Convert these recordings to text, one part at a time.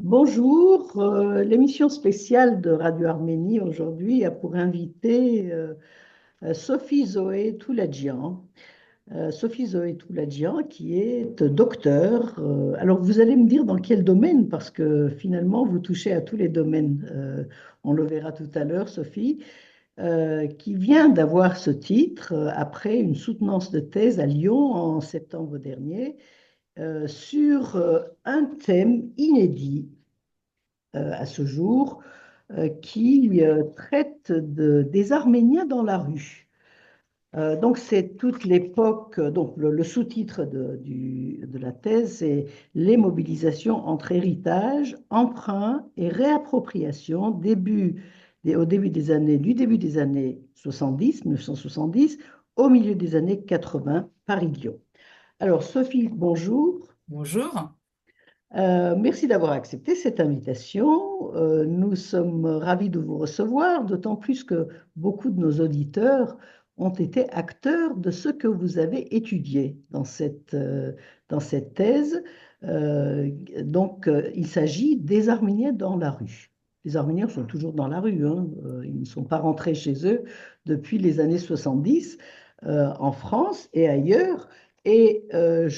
Bonjour, l'émission spéciale de Radio Arménie aujourd'hui a pour invité Sophie Zoé Touladjian. Sophie Zoé Touladjian qui est docteur. Alors vous allez me dire dans quel domaine parce que finalement vous touchez à tous les domaines. On le verra tout à l'heure, Sophie, qui vient d'avoir ce titre après une soutenance de thèse à Lyon en septembre dernier sur un thème inédit à ce jour, qui traite des Arméniens dans la rue. Donc c'est toute l'époque, donc le sous-titre de la thèse, c'est les mobilisations entre héritage, emprunt et réappropriation au début du début des années 70, 1970, au milieu des années 80, Paris-Lyon. Alors Sophie, bonjour. Bonjour. Merci d'avoir accepté cette invitation. Nous sommes ravis de vous recevoir, d'autant plus que beaucoup de nos auditeurs ont été acteurs de ce que vous avez étudié dans cette thèse. Il s'agit des Arméniens dans la rue. Les Arméniens sont toujours dans la rue, hein. Ils ne sont pas rentrés chez eux depuis les années 70 en France et ailleurs. Je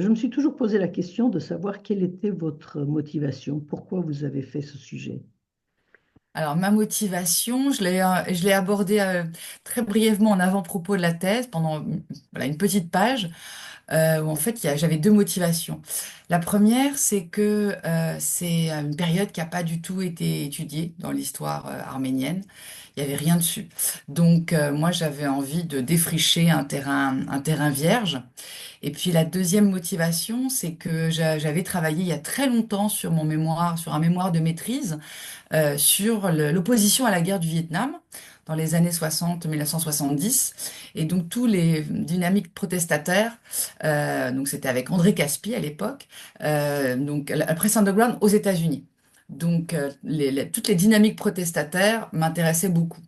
me suis toujours posé la question de savoir quelle était votre motivation, pourquoi vous avez fait ce sujet. Alors, ma motivation, je l'ai abordée très brièvement en avant-propos de la thèse pendant voilà, une petite page où en fait j'avais deux motivations. La première, c'est que c'est une période qui n'a pas du tout été étudiée dans l'histoire arménienne. Il n'y avait rien dessus. Donc, moi, j'avais envie de défricher un terrain vierge. Et puis la deuxième motivation, c'est que j'avais travaillé il y a très longtemps sur mon mémoire, sur un mémoire de maîtrise, sur l'opposition à la guerre du Vietnam dans les années 60, 1970. Et donc tous les dynamiques protestataires, donc c'était avec André Caspi à l'époque, donc la Press Underground aux États-Unis. Donc toutes les dynamiques protestataires m'intéressaient beaucoup.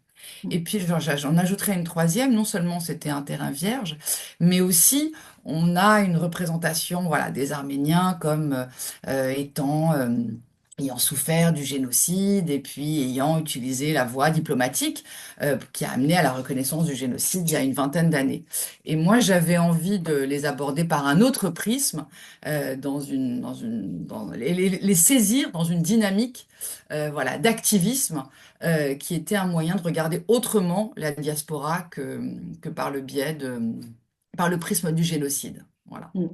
Et puis j'en ajouterai une troisième, non seulement c'était un terrain vierge, mais aussi on a une représentation voilà, des Arméniens comme étant ayant souffert du génocide et puis ayant utilisé la voie diplomatique qui a amené à la reconnaissance du génocide il y a une vingtaine d'années. Et moi, j'avais envie de les aborder par un autre prisme, les saisir dans une dynamique voilà, d'activisme qui était un moyen de regarder autrement la diaspora que par le biais par le prisme du génocide. Voilà. Mm.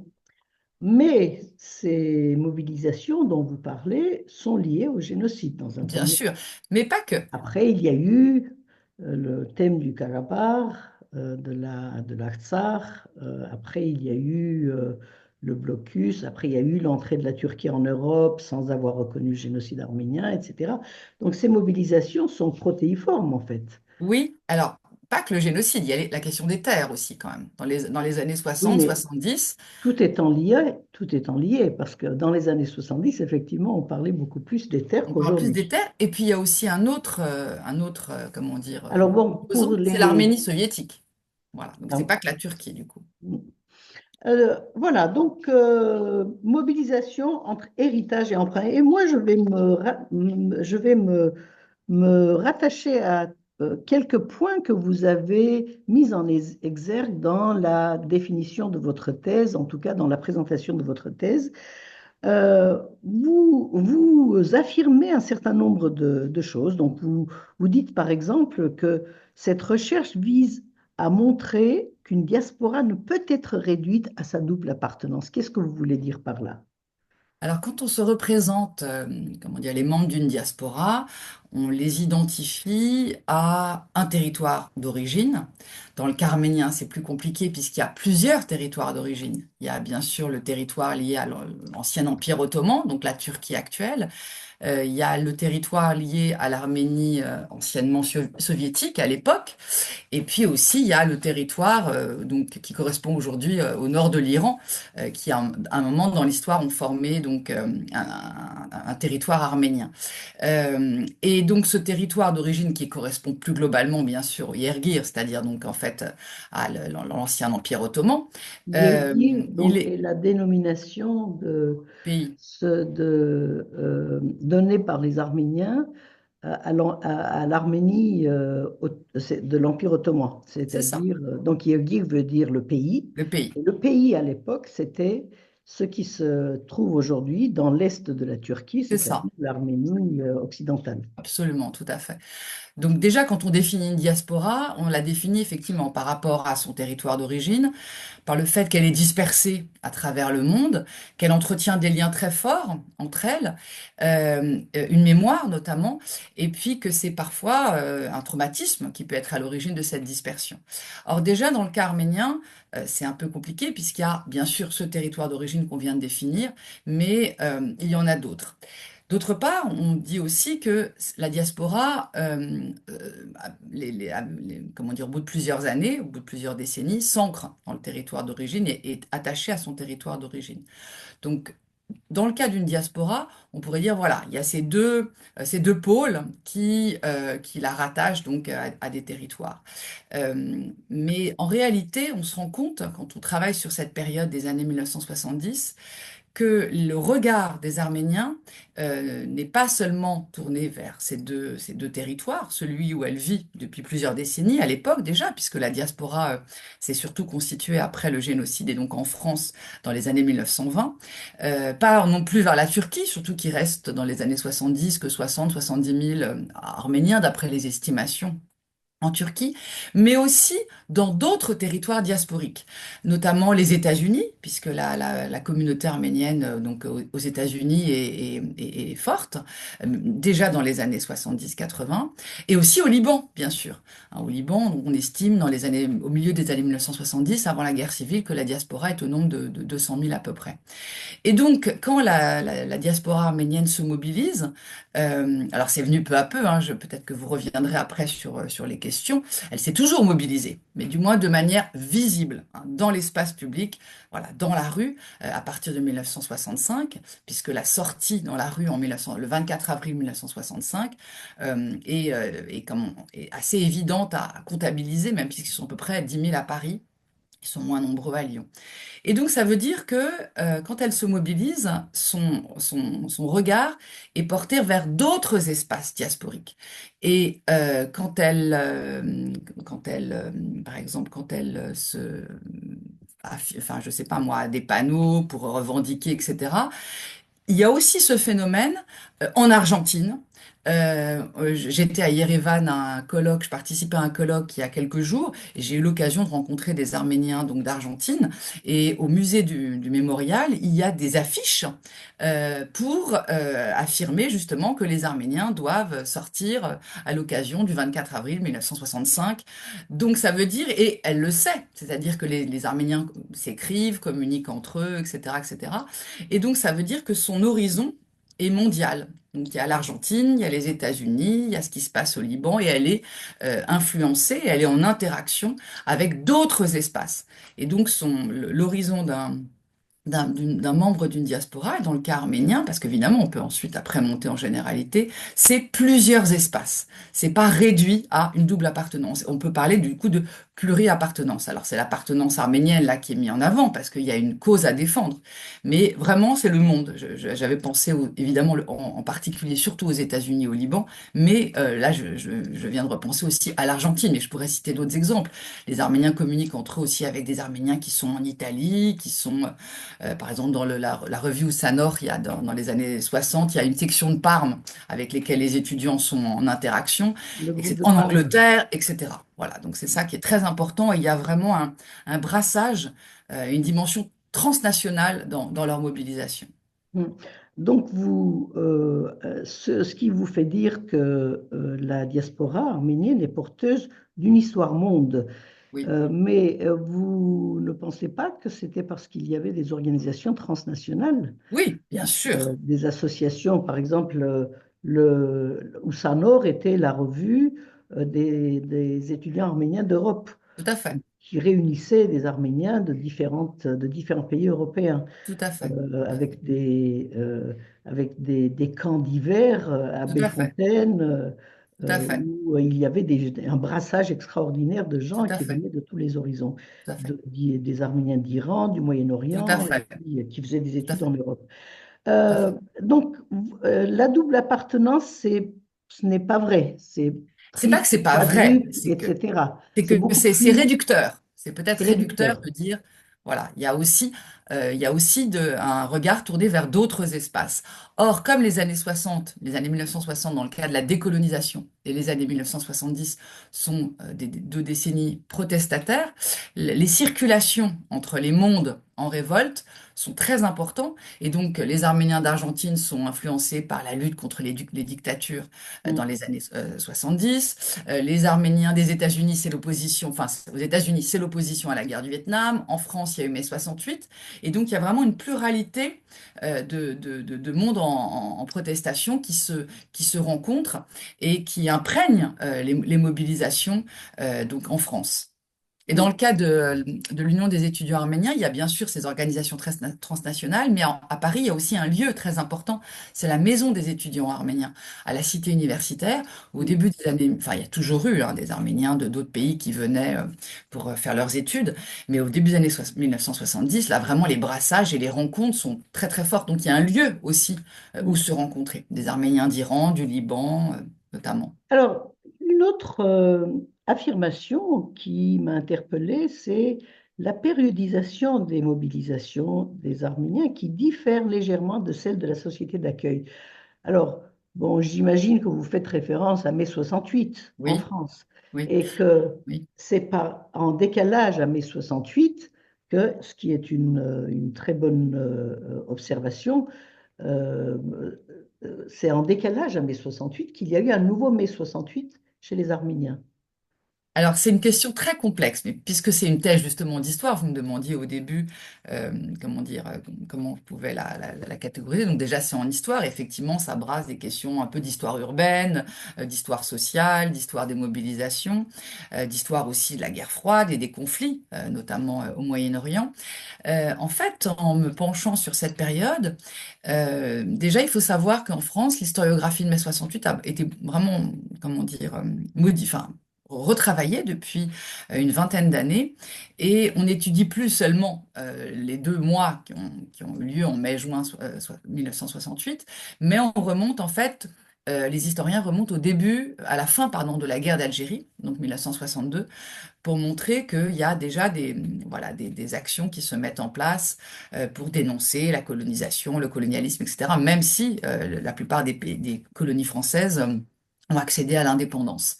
Mais ces mobilisations dont vous parlez sont liées au génocide dans un Bien premier sûr, mais pas que. Après, il y a eu le thème du Karabakh, de l'Artsakh. Après, il y a eu le blocus. Après, il y a eu l'entrée de la Turquie en Europe sans avoir reconnu le génocide arménien, etc. Donc, ces mobilisations sont protéiformes, en fait. Oui, alors, pas que le génocide, il y a la question des terres aussi, quand même. Dans les années Oui, 60, mais 70, tout étant lié, parce que dans les années 70, effectivement, on parlait beaucoup plus des terres on parle plus des qu'aujourd'hui. terres. Et puis, il y a aussi un autre comment dire, Alors bon, pour opposant, c'est les... l'Arménie soviétique. Voilà, donc c'est pas que la Turquie, du coup. Voilà, donc mobilisation entre héritage et emprunt. Et moi, je vais me rattacher à quelques points que vous avez mis en exergue dans la définition de votre thèse, en tout cas dans la présentation de votre thèse. Vous affirmez un certain nombre de choses. Donc, vous dites par exemple que cette recherche vise à montrer qu'une diaspora ne peut être réduite à sa double appartenance. Qu'est-ce que vous voulez dire par là? Alors, quand on se représente, comment dire, les membres d'une diaspora, on les identifie à un territoire d'origine. Dans le cas arménien, c'est plus compliqué puisqu'il y a plusieurs territoires d'origine. Il y a bien sûr le territoire lié à l'ancien empire ottoman, donc la Turquie actuelle. Il y a le territoire lié à l'Arménie anciennement soviétique à l'époque. Et puis aussi, il y a le territoire donc, qui correspond aujourd'hui au nord de l'Iran, qui à un moment dans l'histoire ont formé donc, un territoire arménien. Et donc ce territoire d'origine qui correspond plus globalement, bien sûr, au Yergir, c'est-à-dire donc en fait à l'ancien Empire ottoman, Yergir, il donc, est est la dénomination pays, donnée par les Arméniens à l'Arménie de l'Empire ottoman. c'est ça, C'est-à-dire, donc Yergir veut dire le pays. le pays, Et le pays, à l'époque, c'était ce qui se trouve aujourd'hui dans l'est de la Turquie, c'est ça, c'est-à-dire l'Arménie occidentale. absolument, tout à fait. Donc déjà, quand on définit une diaspora, on la définit effectivement par rapport à son territoire d'origine, par le fait qu'elle est dispersée à travers le monde, qu'elle entretient des liens très forts entre elles, une mémoire notamment, et puis que c'est parfois un traumatisme qui peut être à l'origine de cette dispersion. Or déjà, dans le cas arménien, c'est un peu compliqué puisqu'il y a bien sûr ce territoire d'origine qu'on vient de définir, mais il y en a d'autres. D'autre part, on dit aussi que la diaspora, comment dire, au bout de plusieurs années, au bout de plusieurs décennies, s'ancre dans le territoire d'origine et est attachée à son territoire d'origine. Donc, dans le cas d'une diaspora, on pourrait dire, voilà, il y a ces deux pôles qui la rattachent donc à des territoires. Mais en réalité, on se rend compte, quand on travaille sur cette période des années 1970, que le regard des Arméniens n'est pas seulement tourné vers ces deux territoires, celui où elle vit depuis plusieurs décennies, à l'époque déjà, puisque la diaspora s'est surtout constituée après le génocide et donc en France dans les années 1920, pas non plus vers la Turquie, surtout qu'il reste dans les années 70 que 60-70 000 Arméniens d'après les estimations en Turquie, mais aussi dans d'autres territoires diasporiques, notamment les États-Unis, puisque la communauté arménienne donc aux États-Unis est forte, déjà dans les années 70-80, et aussi au Liban, bien sûr. Hein, au Liban, on estime au milieu des années 1970, avant la guerre civile, que la diaspora est au nombre de 200 000 à peu près. Et donc, quand la diaspora arménienne se mobilise, alors c'est venu peu à peu, hein, peut-être que vous reviendrez après sur les questions, elle s'est toujours mobilisée, mais du moins de manière visible, hein, dans l'espace public, voilà, dans la rue, à partir de 1965, puisque la sortie dans la rue le 24 avril 1965 est assez évidente à comptabiliser, même puisqu'ils sont à peu près 10 000 à Paris, ils sont moins nombreux à Lyon. Et donc, ça veut dire que quand elle se mobilise, son regard est porté vers d'autres espaces diasporiques. Et par exemple, quand elle enfin, je sais pas moi, a des panneaux pour revendiquer, etc., il y a aussi ce phénomène en Argentine. J'étais à Yerevan à un colloque, je participais à un colloque il y a quelques jours et j'ai eu l'occasion de rencontrer des Arméniens donc d'Argentine. Et au musée du mémorial, il y a des affiches pour affirmer justement que les Arméniens doivent sortir à l'occasion du 24 avril 1965. Donc ça veut dire, et elle le sait, c'est-à-dire que les Arméniens s'écrivent, communiquent entre eux, etc., etc. Et donc, ça veut dire que son horizon est mondial. Donc, il y a l'Argentine, il y a les États-Unis, il y a ce qui se passe au Liban, et elle est influencée, elle est en interaction avec d'autres espaces. Et donc, l'horizon d'un membre d'une diaspora, et dans le cas arménien, parce qu'évidemment, on peut ensuite après monter en généralité, c'est plusieurs espaces. C'est pas réduit à une double appartenance. On peut parler du coup de pluri-appartenance. Alors c'est l'appartenance arménienne là qui est mise en avant parce qu'il y a une cause à défendre. Mais vraiment, c'est le monde. J'avais pensé évidemment en particulier surtout aux États-Unis, au Liban, mais là je viens de repenser aussi à l'Argentine. Et je pourrais citer d'autres exemples. Les Arméniens communiquent entre eux aussi avec des Arméniens qui sont en Italie, qui sont par exemple, dans la revue Usanor, dans les années 60, il y a une section de Parme avec lesquelles les étudiants sont en interaction, Le groupe de en Parme. Angleterre, etc. Voilà, donc c'est ça qui est très important. Et il y a vraiment un brassage, une dimension transnationale dans leur mobilisation. Mm. Donc, ce qui vous fait dire que la diaspora arménienne est porteuse d'une histoire monde. Oui, Mais vous ne pensez pas que c'était parce qu'il y avait des organisations transnationales, oui, bien sûr, des associations, par exemple, le Oussanor était la revue des étudiants arméniens d'Europe. tout à fait. qui réunissait des Arméniens de différents pays européens, tout à fait, tout à fait, avec des camps d'hiver à tout à fait, Bellefontaine, tout à fait, où il y avait un brassage extraordinaire de tout gens à qui fait, venaient de tous les horizons, tout à fait, des Arméniens d'Iran, du tout à Moyen-Orient, et fait, puis qui faisaient des tout à études en fait, Europe. tout à Euh, fait. donc, la double appartenance, ce n'est pas vrai. C'est C'est pas que triple, c'est pas vrai, quadruple, etc. c'est C'est que beaucoup c'est plus, réducteur. C'est peut-être c'est réducteur réducteur. de dire, voilà, il y a aussi un regard tourné vers d'autres espaces. Or, comme les années 60, les années 1960 dans le cadre de la décolonisation et les années 1970 sont des deux décennies protestataires, les circulations entre les mondes en révolte sont très importants et donc les Arméniens d'Argentine sont influencés par la lutte contre les dictatures dans Mm, les années 70. Les Arméniens des États-Unis, c'est l'opposition, enfin, aux États-Unis, c'est l'opposition à la guerre du Vietnam. En France, il y a eu mai 68. Et donc, il y a vraiment une pluralité de mondes en protestation qui se rencontrent et qui imprègnent les mobilisations donc en France. Et dans le mm, cas de l'Union des étudiants arméniens, il y a bien sûr ces organisations transnationales, mais à Paris, il y a aussi un lieu très important, c'est la Maison des étudiants arméniens, à la cité universitaire. Au mm. début des années, enfin, il y a toujours eu hein, des Arméniens de d'autres pays qui venaient pour faire leurs études, mais au début des années 1970, là, vraiment, les brassages et les rencontres sont très très fortes. Donc, il y a un lieu aussi où Mm. se rencontrer, des Arméniens d'Iran, du Liban, notamment. Alors, une autre affirmation qui m'a interpellée, c'est la périodisation des mobilisations des Arméniens qui diffère légèrement de celle de la société d'accueil. Alors, bon, j'imagine que vous faites référence à mai 68 en Oui, France oui, et que oui. c'est pas en décalage à mai 68 que, ce qui est une très bonne observation, euh, c'est en décalage à mai 68 qu'il y a eu un nouveau mai 68 chez les Arméniens. Alors, c'est une question très complexe, mais puisque c'est une thèse justement d'histoire, vous me demandiez au début comment dire, comment on pouvait la catégoriser. Donc déjà, c'est en histoire, effectivement, ça brasse des questions un peu d'histoire urbaine, d'histoire sociale, d'histoire des mobilisations, d'histoire aussi de la guerre froide et des conflits, notamment au Moyen-Orient. En fait, en me penchant sur cette période, déjà, il faut savoir qu'en France, l'historiographie de mai 68 a été vraiment, comment dire, enfin, retravaillée depuis une vingtaine d'années. Et on n'étudie plus seulement les 2 mois qui ont eu lieu en mai-juin 1968, mais on remonte en fait. Les historiens remontent au début, à la fin, pardon, de la guerre d'Algérie, donc 1962, pour montrer qu'il y a déjà voilà, des actions qui se mettent en place pour dénoncer la colonisation, le colonialisme, etc., même si la plupart des colonies françaises ont accédé à l'indépendance.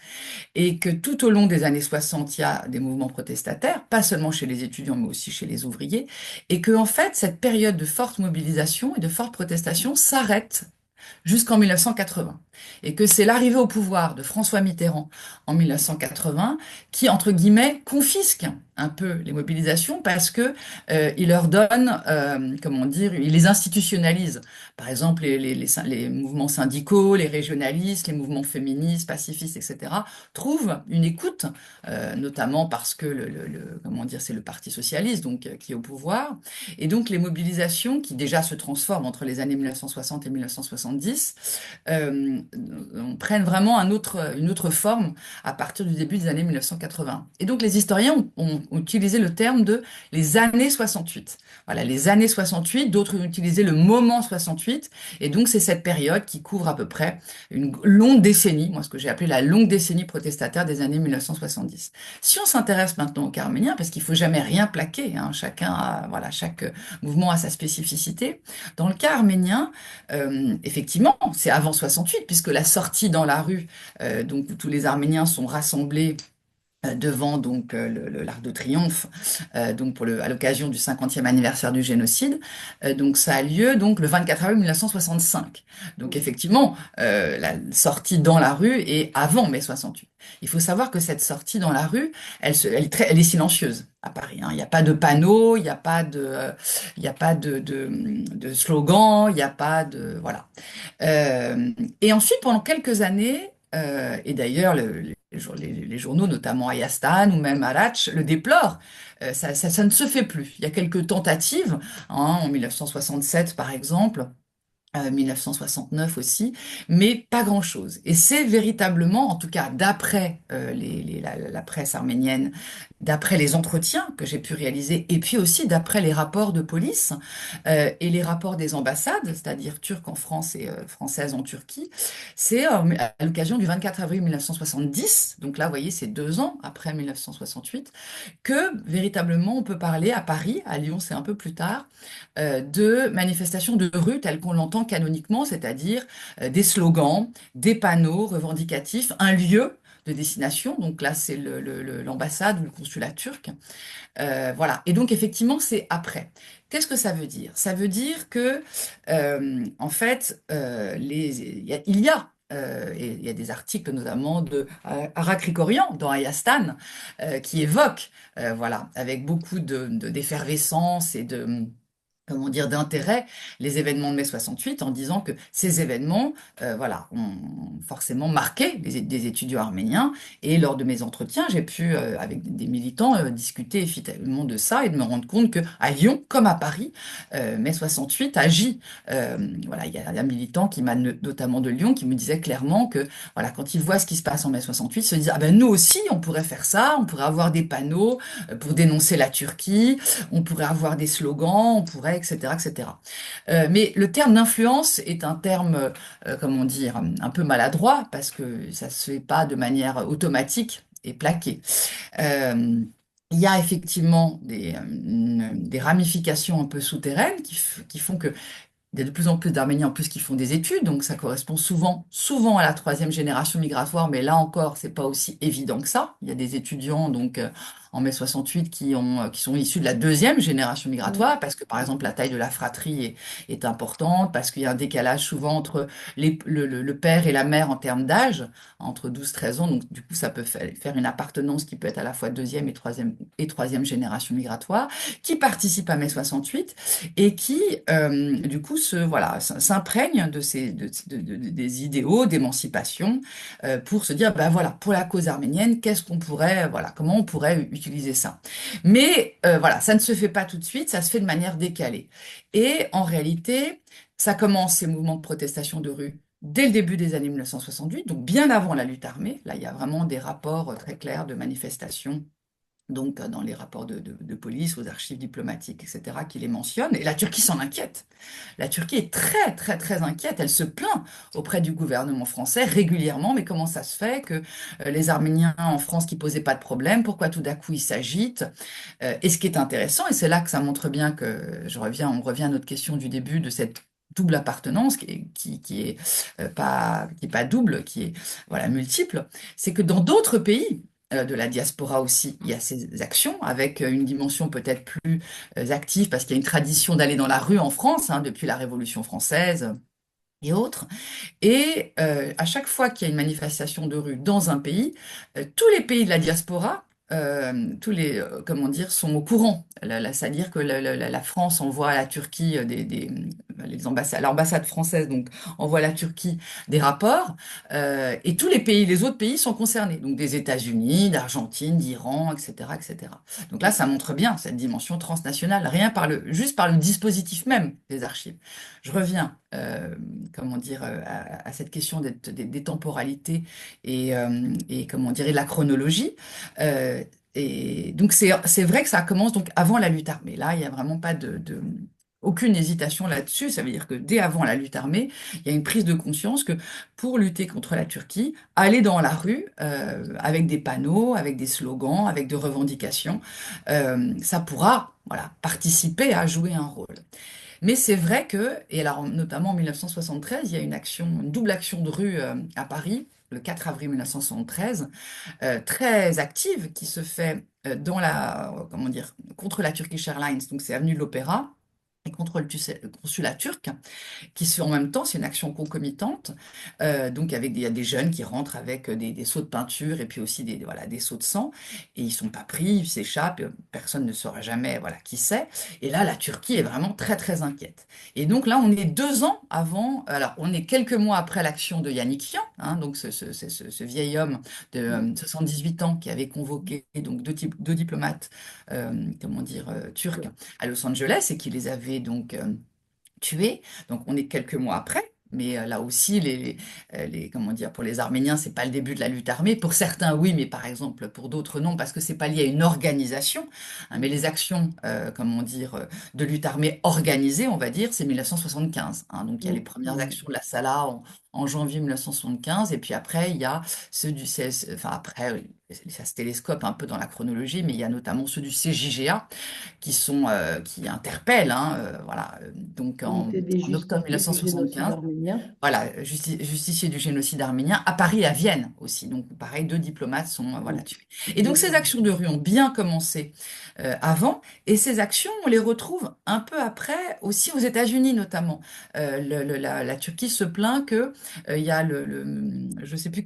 Et que tout au long des années 60, il y a des mouvements protestataires, pas seulement chez les étudiants, mais aussi chez les ouvriers, et que en fait, cette période de forte mobilisation et de forte protestation s'arrête jusqu'en 1980. Et que c'est l'arrivée au pouvoir de François Mitterrand en 1980 qui, entre guillemets, confisque un peu les mobilisations parce que il leur donne, comment dire, il les institutionnalise. Par exemple, les mouvements syndicaux, les régionalistes, les mouvements féministes, pacifistes, etc., trouvent une écoute, notamment parce que comment dire, c'est le Parti socialiste donc qui est au pouvoir, et donc les mobilisations qui déjà se transforment entre les années 1960 et 1970 euh, prennent vraiment une autre forme à partir du début des années 1980. Et donc les historiens ont utilisé le terme de les années 68. Voilà, les années 68, d'autres ont utilisé le moment 68, et donc c'est cette période qui couvre à peu près une longue décennie, moi ce que j'ai appelé la longue décennie protestataire des années 1970. Si on s'intéresse maintenant aux cas arméniens, parce qu'il faut jamais rien plaquer, hein, chacun a, voilà, chaque mouvement a sa spécificité, dans le cas arménien, effectivement, c'est avant 68, puisque la sortie dans la rue, donc où tous les Arméniens sont rassemblés devant donc l'Arc de Triomphe, donc à l'occasion du 50e anniversaire du génocide. Donc ça a lieu donc le 24 avril 1965. Donc effectivement, la sortie dans la rue est avant mai 68. Il faut savoir que cette sortie dans la rue, elle est silencieuse à Paris, hein. Il n'y a pas de panneau, il n'y a pas de slogan, il n'y a pas de voilà. Et ensuite, pendant quelques années, et d'ailleurs, les journaux, notamment Ayastan ou même Harac, le déplorent. Ça ne se fait plus. Il y a quelques tentatives, hein, en 1967 par exemple. 1969 aussi, mais pas grand-chose. Et c'est véritablement, en tout cas d'après la presse arménienne, d'après les entretiens que j'ai pu réaliser, et puis aussi d'après les rapports de police et les rapports des ambassades, c'est-à-dire turques en France et françaises en Turquie, c'est à l'occasion du 24 avril 1970, donc là, vous voyez, c'est 2 ans après 1968, que véritablement on peut parler à Paris, à Lyon c'est un peu plus tard, de manifestations de rue telles qu'on l'entend canoniquement, c'est-à-dire des slogans, des panneaux revendicatifs, un lieu de destination, donc là c'est l'ambassade ou le consulat turc. Voilà, et donc effectivement c'est après. Qu'est-ce que ça veut dire? Ça veut dire que en fait et il y a des articles notamment de Ara Krikorian dans Ayastan qui évoquent voilà avec beaucoup d'effervescence et de comment dire, d'intérêt les événements de mai 68 en disant que ces événements, voilà, ont forcément marqué des étudiants arméniens. Et lors de mes entretiens, j'ai pu, avec des militants, discuter effectivement de ça et de me rendre compte que à Lyon, comme à Paris, mai 68 agit. Voilà, il y a un militant qui m'a notamment de Lyon qui me disait clairement que, voilà, quand il voit ce qui se passe en mai 68, il se dit, ah ben nous aussi, on pourrait faire ça, on pourrait avoir des panneaux pour dénoncer la Turquie, on pourrait avoir des slogans, on pourrait, etc., etc. Mais le terme d'influence est un terme, comment dire, un peu maladroit parce que ça se fait pas de manière automatique et plaquée. Euh, il y a effectivement des ramifications un peu souterraines qui font que il y a de plus en plus d'Arméniens en plus qui font des études, donc ça correspond souvent à la troisième génération migratoire, mais là encore, c'est pas aussi évident que ça. Il y a des étudiants donc en mai 68 qui sont issus de la deuxième génération Mm. migratoire, parce que par exemple la taille de la fratrie est importante, parce qu'il y a un décalage souvent entre le père et la mère en termes d'âge, entre 12 13 ans, donc du coup ça peut faire une appartenance qui peut être à la fois deuxième et troisième génération migratoire, qui participe à mai 68 et qui, du coup, voilà, s'imprègne des idéaux d'émancipation pour se dire, ben voilà, pour la cause arménienne, qu'est-ce qu'on pourrait, voilà, comment on pourrait utiliser ça. Mais voilà, ça ne se fait pas tout de suite, ça se fait de manière décalée. Et en réalité, ça commence ces mouvements de protestation de rue dès le début des années 1968, donc bien avant la lutte armée. Là, il y a vraiment des rapports très clairs de manifestations donc dans les rapports de police, aux archives diplomatiques, etc., qui les mentionnent. Et la Turquie s'en inquiète. La Turquie est très, très, très inquiète. Elle se plaint auprès du gouvernement français régulièrement. Mais comment ça se fait que les Arméniens en France qui posaient pas de problème, pourquoi tout d'un coup ils s'agitent? Et ce qui est intéressant, et c'est là que ça montre bien que on revient à notre question du début de cette double appartenance qui est pas double, qui est voilà multiple, c'est que dans d'autres pays de la diaspora aussi, il y a ces actions avec une dimension peut-être plus active parce qu'il y a une tradition d'aller dans la rue en France hein, depuis la Révolution française et autres. Et à chaque fois qu'il y a une manifestation de rue dans un pays, tous les pays de la diaspora, comment dire, sont au courant. C'est-à-dire que la France envoie à la Turquie l'ambassade française donc envoie à la Turquie des rapports, et tous les autres pays sont concernés, donc des États-Unis, d'Argentine, d'Iran, etc., etc. Donc là, ça montre bien cette dimension transnationale, rien juste par le dispositif même des archives. Je reviens, comment dire, à cette question des temporalités et comment dire, et de la chronologie. Et donc c'est vrai que ça commence donc avant la lutte armée. Là, il n'y a vraiment pas aucune hésitation là-dessus. Ça veut dire que dès avant la lutte armée, il y a une prise de conscience que pour lutter contre la Turquie, aller dans la rue avec des panneaux, avec des slogans, avec des revendications, ça pourra voilà, participer à jouer un rôle. Mais c'est vrai que, et alors notamment en 1973, il y a une double action de rue à Paris, le 4 avril 1973, très active, qui se fait comment dire, contre la Turkish Airlines, donc c'est avenue de l'Opéra, et contre le consulat turc qui se fait en même temps, c'est une action concomitante. Donc avec il y a des jeunes qui rentrent avec des seaux de peinture et puis aussi voilà, des seaux de sang, et ils sont pas pris, ils s'échappent, personne ne saura jamais voilà, qui c'est. Et là, la Turquie est vraiment très très inquiète. Et donc là, on est 2 ans avant, alors on est quelques mois après l'action de Yannick Yan, donc ce vieil homme de 78 ans qui avait convoqué donc deux diplomates, comment dire, turcs à Los Angeles et qui les avait donc tués. Donc on est quelques mois après. Mais là aussi, comment dire, pour les Arméniens, c'est pas le début de la lutte armée. Pour certains, oui, mais par exemple, pour d'autres, non, parce que c'est pas lié à une organisation. Mais les actions, comment dire, de lutte armée organisée, on va dire, c'est 1975. Donc il y a les premières actions de la Sala en janvier 1975, et puis après, il y a ceux enfin après, ça se télescope un peu dans la chronologie, mais il y a notamment ceux du CJGA qui interpellent, voilà, donc Qui étaient des en octobre justiciers du génocide 1975, arménien. voilà, justicier du génocide arménien à Paris et à Vienne aussi. Donc pareil, deux diplomates sont voilà, tués. Et donc ces actions de rue ont bien commencé avant, et ces actions, on les retrouve un peu après aussi aux États-Unis notamment. La Turquie se plaint que il y a je sais plus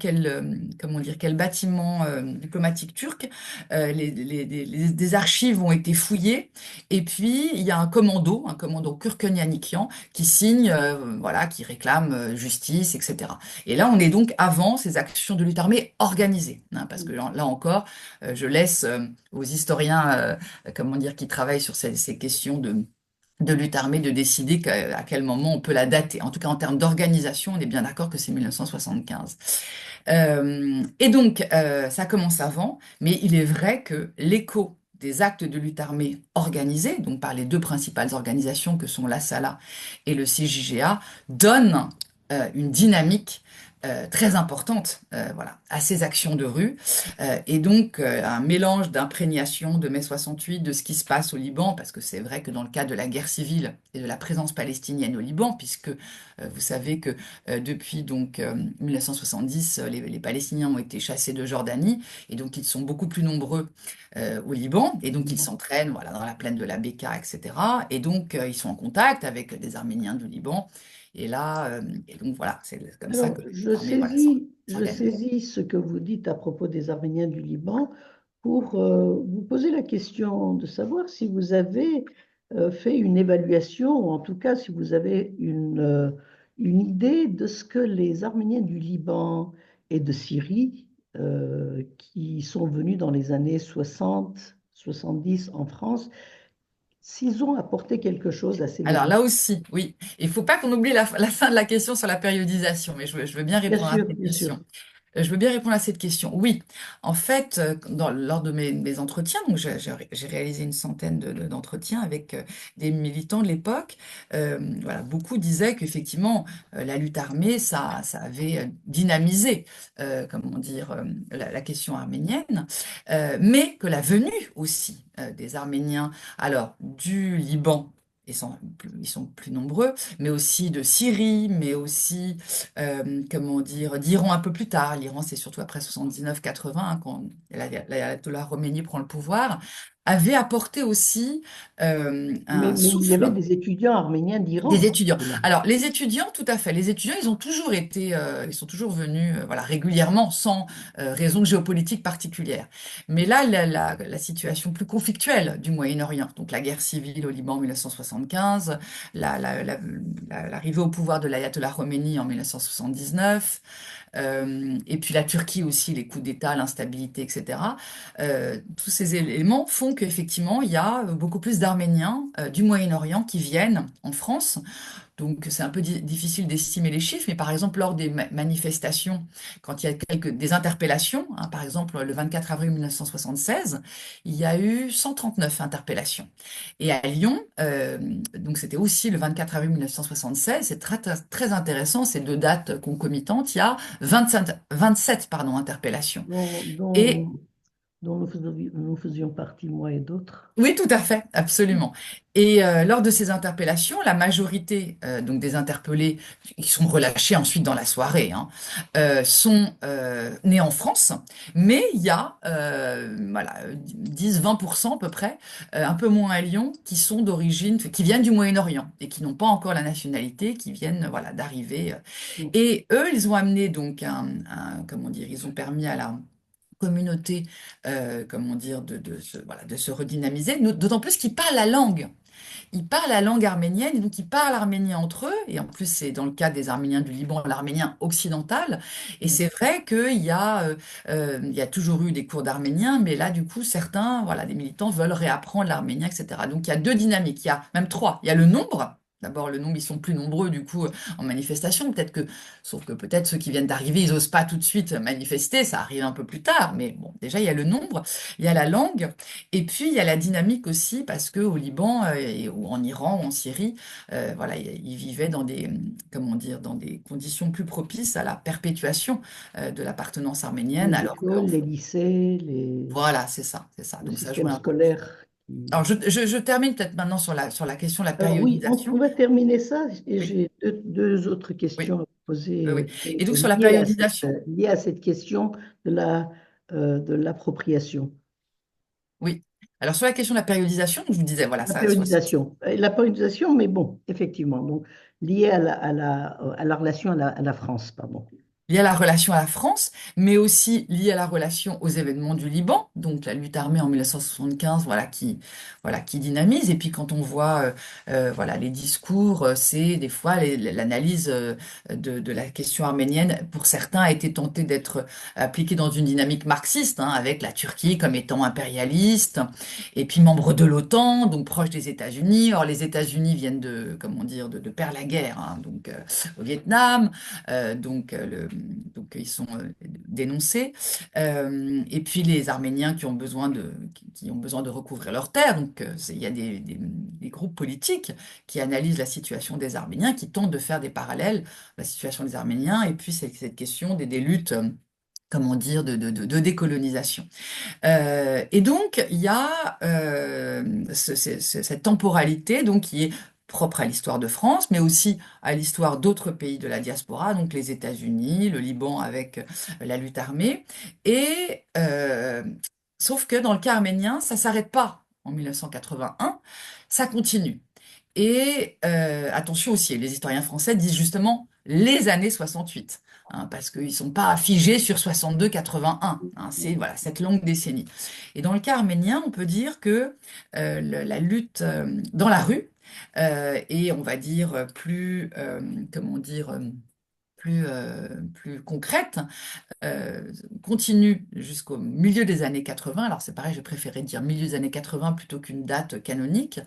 comment dire, quel bâtiment diplomatique turc, des archives ont été fouillées, et puis il y a un commando Kürkön-Yannikian, qui signe, voilà, qui réclame justice, etc. Et là, on est donc avant ces actions de lutte armée organisées, parce que là encore, je laisse aux historiens, comment dire, qui travaillent sur ces questions de lutte armée, de décider à quel moment on peut la dater. En tout cas, en termes d'organisation, on est bien d'accord que c'est 1975. Et donc, ça commence avant, mais il est vrai que l'écho des actes de lutte armée organisés, donc par les deux principales organisations que sont la SALA et le CJGA, donne une dynamique très importante, voilà, à ces actions de rue, et donc un mélange d'imprégnation de mai 68, de ce qui se passe au Liban, parce que c'est vrai que dans le cas de la guerre civile et de la présence palestinienne au Liban, puisque vous savez que depuis donc 1970, les Palestiniens ont été chassés de Jordanie, et donc ils sont beaucoup plus nombreux au Liban, et donc ils s'entraînent voilà, dans la plaine de la Bekaa, etc. Et donc ils sont en contact avec des Arméniens du Liban. Et là, et donc voilà, c'est comme ça Alors, que l'armée voilà, je s'organise. saisis ce que vous dites à propos des Arméniens du Liban pour vous poser la question de savoir si vous avez fait une évaluation, ou en tout cas si vous avez une idée de ce que les Arméniens du Liban et de Syrie, qui sont venus dans les années 60, 70 en France, s'ils ont apporté quelque chose à ces Alors là négociations. aussi, oui, il faut pas qu'on oublie la fin de la question sur la périodisation, mais je veux bien répondre à cette Bien sûr. question. Je veux bien répondre à cette question. Oui, en fait, lors de mes entretiens, donc j'ai réalisé une centaine d'entretiens avec des militants de l'époque. Voilà, beaucoup disaient qu'effectivement, la lutte armée, ça avait dynamisé, comment dire, la question arménienne, mais que la venue aussi des Arméniens, alors du Liban, ils sont plus nombreux, mais aussi de Syrie, mais aussi comment dire, d'Iran un peu plus tard. L'Iran, c'est surtout après 79-80, quand l'ayatollah Khomeini prend le pouvoir, avait apporté aussi un Mais il y avait souffle. des étudiants arméniens Des d'Iran en étudiants. cela. Alors, les étudiants, tout à fait. Les étudiants, ils ont toujours été, ils sont toujours venus, voilà, régulièrement, sans raison géopolitique particulière. Mais là, la situation plus conflictuelle du Moyen-Orient, donc la guerre civile au Liban en 1975, l'arrivée au pouvoir de l'ayatollah Khomeini en 1979, et puis la Turquie aussi, les coups d'État, l'instabilité, etc. Tous ces éléments font qu'effectivement, il y a beaucoup plus d'Arméniens du Moyen-Orient qui viennent en France. Donc c'est un peu difficile d'estimer les chiffres, mais par exemple lors des manifestations, quand il y a des interpellations, par exemple le 24 avril 1976, il y a eu 139 interpellations. Et à Lyon, donc c'était aussi le 24 avril 1976, c'est très intéressant, ces deux dates concomitantes, il y a 27 pardon, interpellations. dont, Et dont, dont nous faisions partie, moi et d'autres. Oui, tout à fait, absolument. Et lors de ces interpellations, la majorité donc des interpellés, qui sont relâchés ensuite dans la soirée, hein, sont nés en France, mais il y a voilà, 10-20% à peu près, un peu moins à Lyon, qui sont d'origine, qui viennent du Moyen-Orient et qui n'ont pas encore la nationalité, qui viennent voilà, d'arriver. Et eux, ils ont amené donc comment dire, ils ont permis à la communauté, comment dire, voilà, de se redynamiser, d'autant plus qu'ils parlent la langue. Ils parlent la langue arménienne, et donc ils parlent arménien entre eux, et en plus c'est dans le cas des Arméniens du Liban, l'arménien occidental, et c'est vrai il y a toujours eu des cours d'arménien, mais là du coup certains, voilà, des militants veulent réapprendre l'arménien, etc. Donc il y a deux dynamiques, il y a même trois, il y a le nombre. D'abord, le nombre, ils sont plus nombreux du coup en manifestation. Sauf que peut-être ceux qui viennent d'arriver, ils n'osent pas tout de suite manifester. Ça arrive un peu plus tard, mais bon, déjà il y a le nombre, il y a la langue, et puis, il y a la dynamique aussi, parce qu'au Liban, ou en Iran, ou en Syrie, voilà, ils vivaient dans comment dire, dans des conditions plus propices à la perpétuation de l'appartenance arménienne, Les alors que, écoles, les lycées, voilà, c'est ça, c'est ça. le Donc, ça système jouait un rôle. scolaire. Alors, je termine peut-être maintenant sur la question de la Alors oui, on périodisation. va terminer ça et Oui, j'ai deux autres oui, questions à vous poser oui. Et donc, sur la périodisation, liées à cette question de l'appropriation. oui. Alors, sur la question de la périodisation, je vous disais, voilà, ça, La périodisation, mais bon, effectivement, donc liée à la relation à la France, pardon. lié à la relation à la France, mais aussi lié à la relation aux événements du Liban, donc la lutte armée en 1975, voilà, qui dynamise. Et puis quand on voit voilà, les discours, c'est des fois l'analyse de la question arménienne, pour certains, a été tentée d'être appliquée dans une dynamique marxiste, hein, avec la Turquie comme étant impérialiste, et puis membre de l'OTAN, donc proche des États-Unis. Or, les États-Unis viennent comment dire, de perdre la guerre, hein, donc au Vietnam. Donc ils sont dénoncés. Et puis les Arméniens qui ont besoin de recouvrir leurs terres. Donc il y a des groupes politiques qui analysent la situation des Arméniens, qui tentent de faire des parallèles, la situation des Arméniens, et puis cette question des luttes. Comment dire, de décolonisation. Et donc, il y a cette temporalité donc, qui est propre à l'histoire de France, mais aussi à l'histoire d'autres pays de la diaspora, donc les États-Unis, le Liban avec la lutte armée. Et sauf que dans le cas arménien, ça s'arrête pas en 1981, ça continue. Et attention aussi, les historiens français disent justement les années 68, hein, parce qu'ils ne sont pas figés sur 62-81, hein, c'est voilà, cette longue décennie. Et dans le cas arménien, on peut dire que la lutte dans la rue est, on va dire, comment dire, plus concrète, continue jusqu'au milieu des années 80. Alors c'est pareil, je préférais dire milieu des années 80 plutôt qu'une date canonique.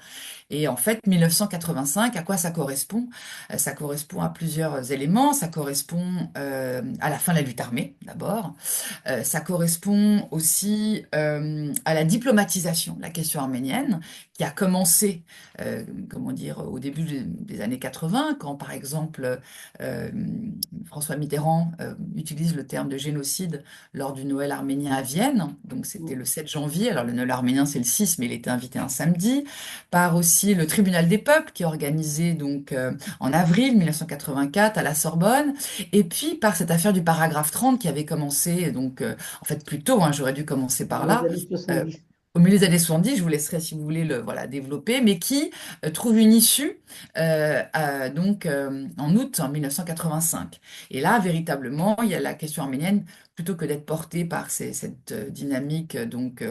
Et en fait, 1985, à quoi ça correspond? Ça correspond à plusieurs éléments. Ça correspond à la fin de la lutte armée, d'abord. Ça correspond aussi à la diplomatisation de la question arménienne, qui a commencé, comment dire, au début des années 80, quand, par exemple, euh, François Mitterrand utilise le terme de génocide lors du Noël arménien à Vienne. Donc, c'était le 7 janvier. Alors, le Noël arménien, c'est le 6, mais il était invité un samedi. Par aussi le Tribunal des peuples, qui est organisé donc en avril 1984 à la Sorbonne. Et puis, par cette affaire du paragraphe 30 qui avait commencé, donc, en fait, plus tôt, hein, j'aurais dû commencer Dans par les là, années euh, 70. au milieu des années 70, je vous laisserai, si vous voulez, le voilà, développer, mais qui trouve une issue donc, en août en 1985. Et là, véritablement, il y a la question arménienne, plutôt que d'être portée par cette dynamique, donc,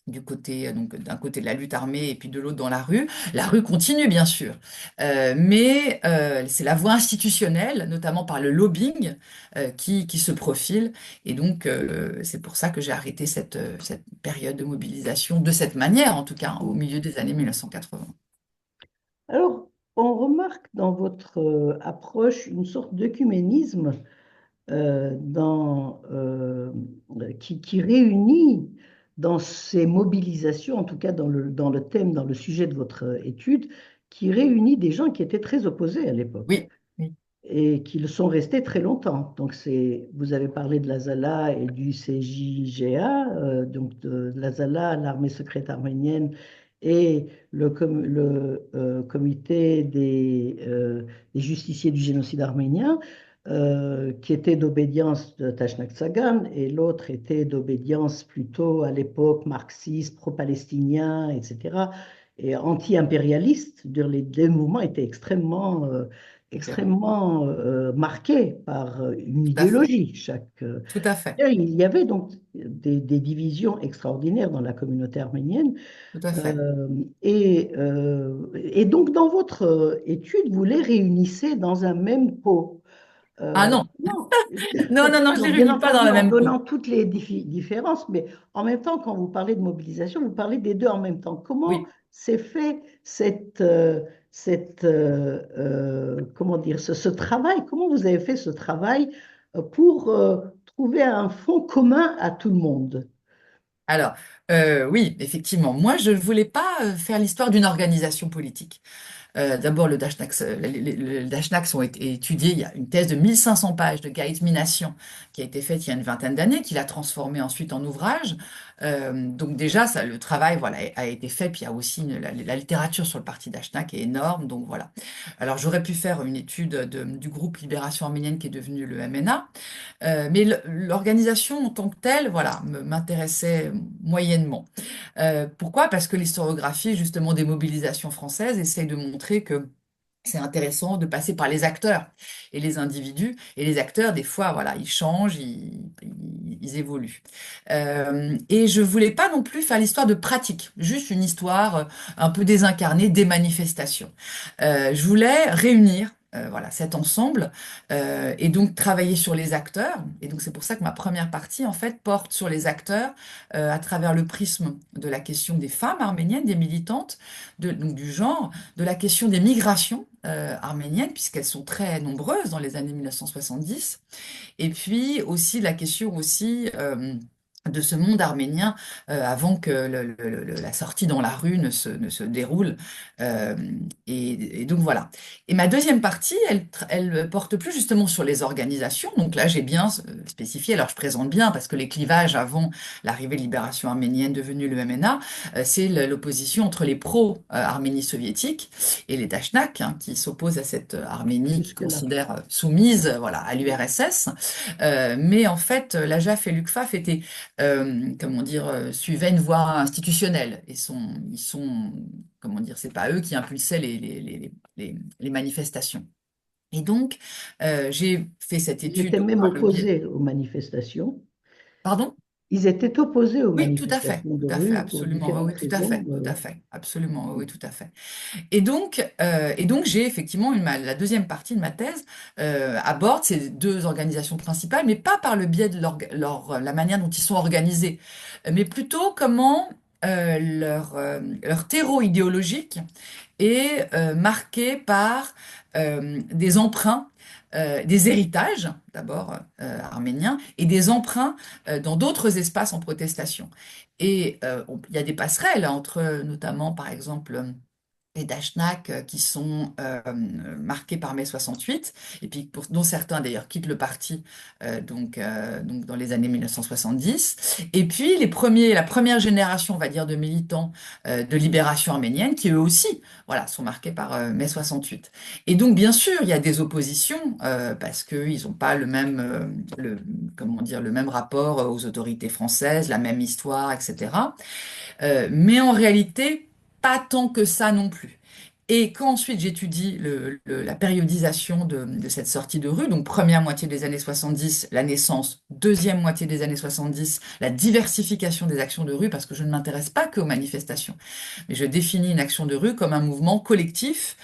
du côté, donc d'un côté de la lutte armée et puis de l'autre dans la rue. La rue continue, bien sûr, mais c'est la voie institutionnelle, notamment par le lobbying, qui se profile. Et donc, c'est pour ça que j'ai arrêté cette période de mobilisation de cette manière, en tout cas, au milieu des années 1980. Alors, on remarque dans votre approche une sorte d'œcuménisme qui réunit dans ces mobilisations, en tout cas dans le thème, dans le sujet de votre étude, qui réunit des gens qui étaient très opposés à l'époque. Oui, oui, et qui le sont restés très longtemps. Donc, vous avez parlé de l'Azala et du CJGA, donc de l'Azala, l'armée secrète arménienne, et le comité des justiciers du génocide arménien, qui était d'obédience de Tachnak Sagan, et l'autre était d'obédience plutôt à l'époque marxiste, pro-palestinien, etc., et anti-impérialiste. Les deux mouvements étaient différent. extrêmement marqués par une Tout à fait. idéologie. Tout à fait. Et il y avait donc des divisions extraordinaires dans la communauté arménienne. Tout à fait. Euh, et donc, dans votre étude, vous les réunissez dans un même pot. Ah non, Non, non, non, non, je non, les bien réunis pas dans entendu, la en même donnant peau. toutes les différences, mais en même temps, quand vous parlez de mobilisation, vous parlez des deux en même temps. Comment Oui. s'est fait comment dire, ce travail? Comment vous avez fait ce travail pour trouver un fond commun à tout le monde? Alors, oui, effectivement, moi, je ne voulais pas faire l'histoire d'une organisation politique. D'abord, le Dashnax ont été étudiés. Il y a une thèse de 1500 pages de Gaït Mination qui a été faite il y a une vingtaine d'années, qu'il a transformée ensuite en ouvrage. Donc déjà, ça, le travail voilà, a été fait. Puis il y a aussi la littérature sur le parti Dashnak est énorme. Donc voilà. Alors j'aurais pu faire une étude du groupe Libération Arménienne qui est devenu le MNA. Mais l'organisation en tant que telle, voilà, m'intéressait moyennement. Pourquoi? Parce que l'historiographie, justement, des mobilisations françaises essaye de montrer que c'est intéressant de passer par les acteurs et les individus. Et les acteurs, des fois, voilà, ils changent, ils évoluent. Et je voulais pas non plus faire l'histoire de pratique, juste une histoire un peu désincarnée des manifestations. Je voulais réunir voilà, cet ensemble et donc travailler sur les acteurs. Et donc c'est pour ça que ma première partie, en fait, porte sur les acteurs à travers le prisme de la question des femmes arméniennes, des militantes, donc du genre, de la question des migrations arméniennes, puisqu'elles sont très nombreuses dans les années 1970, et puis aussi la question aussi de ce monde arménien avant que la sortie dans la rue ne se déroule. Euh, et donc voilà. Et ma deuxième partie, elle porte plus justement sur les organisations. Donc là, j'ai bien spécifié, alors je présente bien parce que les clivages avant l'arrivée de Libération arménienne devenue le MNA, c'est l'opposition entre les pro-Arménie soviétique et les Dachnak, hein, qui s'opposent à cette Arménie qui Jusque-là. considère soumise voilà, à l'URSS. Mais en fait, la JAF et l'UCFAF étaient, comment dire, suivaient une voie institutionnelle et ils sont, comment dire, c'est pas eux qui impulsaient les manifestations. Et donc, j'ai fait cette Ils étaient étude même par le biais. opposés aux manifestations. Pardon? Ils étaient opposés aux Oui, manifestations de tout à fait, rue pour absolument, oui, différentes oui, tout à raisons. fait, tout à fait, absolument, oui, tout à fait. Et donc j'ai effectivement la deuxième partie de ma thèse aborde ces deux organisations principales, mais pas par le biais de la manière dont ils sont organisés, mais plutôt comment leur terreau idéologique est marqué par des emprunts, des héritages, d'abord arméniens, et des emprunts dans d'autres espaces en protestation. Et il y a des passerelles entre, notamment, par exemple, les Dashnak qui sont marqués par mai 68, et puis dont certains d'ailleurs quittent le parti donc dans les années 1970. Et puis la première génération, on va dire, de militants de libération arménienne qui eux aussi voilà, sont marqués par mai 68. Et donc bien sûr, il y a des oppositions parce qu'ils n'ont pas comment dire, le même rapport aux autorités françaises, la même histoire, etc. Mais en réalité, pas tant que ça non plus. Et quand ensuite j'étudie la périodisation de cette sortie de rue, donc première moitié des années 70, la naissance, deuxième moitié des années 70, la diversification des actions de rue, parce que je ne m'intéresse pas que aux manifestations, mais je définis une action de rue comme un mouvement collectif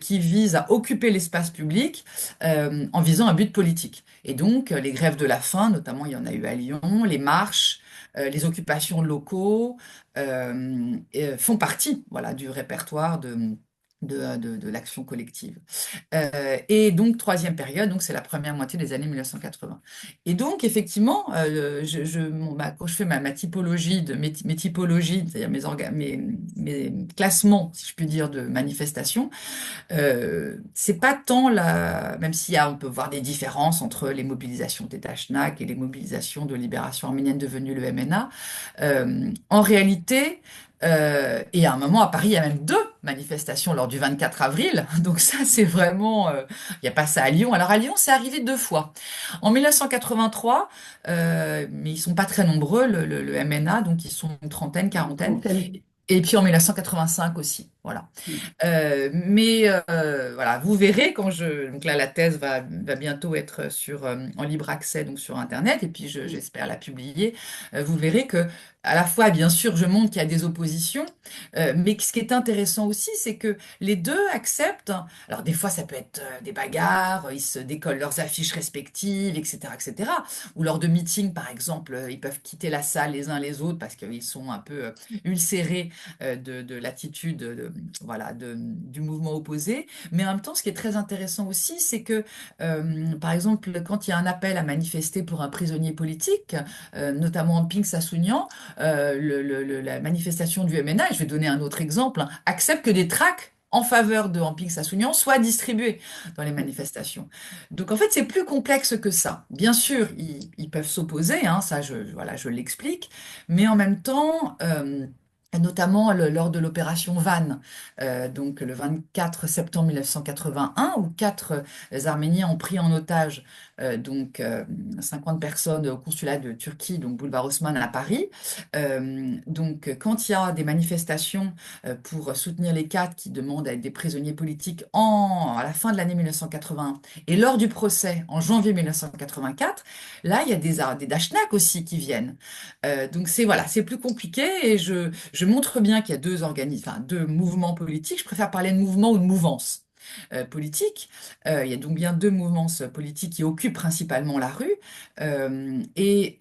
qui vise à occuper l'espace public en visant un but politique. Et donc les grèves de la faim, notamment il y en a eu à Lyon, les marches, les occupations locaux font partie voilà, du répertoire de l'action collective. Et donc, troisième période, donc c'est la première moitié des années 1980. Et donc, effectivement, quand je fais ma typologie, mes typologies, c'est-à-dire mes classements, si je puis dire, de manifestations, c'est pas tant même si on peut voir des différences entre les mobilisations des Dachnak et les mobilisations de libération arménienne devenues le MNA, en réalité, et à un moment à Paris, il y a même deux manifestations lors du 24 avril. Donc ça, c'est vraiment, il n'y a pas ça à Lyon. Alors à Lyon, c'est arrivé deux fois. En 1983, mais ils sont pas très nombreux, le MNA, donc ils sont une trentaine, Une quarantaine. trentaine. Et puis en 1985 aussi, voilà. Voilà, vous verrez quand donc là, la thèse va bientôt être en libre accès, donc sur Internet, et puis j'espère la publier. Vous verrez que, à la fois, bien sûr, je montre qu'il y a des oppositions, mais ce qui est intéressant aussi, c'est que les deux acceptent. Alors, des fois, ça peut être des bagarres, ils se décollent leurs affiches respectives, etc., etc. Ou lors de meetings, par exemple, ils peuvent quitter la salle les uns les autres parce qu'ils sont un peu ulcérés de l'attitude voilà, du mouvement opposé. Mais en même temps, ce qui est très intéressant aussi, c'est que, par exemple, quand il y a un appel à manifester pour un prisonnier politique, notamment en Ping Sassounian, la manifestation du MNA, et je vais donner un autre exemple, hein, accepte que des tracts en faveur de Amping Sassounian soient distribués dans les manifestations. Donc en fait, c'est plus complexe que ça. Bien sûr, ils peuvent s'opposer, hein, ça voilà, je l'explique, mais en même temps, notamment lors de l'opération Van, donc le 24 septembre 1981, où quatre Arméniens ont pris en otage donc 50 personnes au consulat de Turquie, donc boulevard Haussmann à Paris. Donc quand il y a des manifestations pour soutenir les quatre qui demandent à être des prisonniers politiques à la fin de l'année 1981 et lors du procès en janvier 1984, là il y a des Dachnak aussi qui viennent. Donc c'est voilà, c'est plus compliqué et je montre bien qu'il y a enfin, deux mouvements politiques. Je préfère parler de mouvement ou de mouvance politique. Il y a donc bien deux mouvances politiques qui occupent principalement la rue et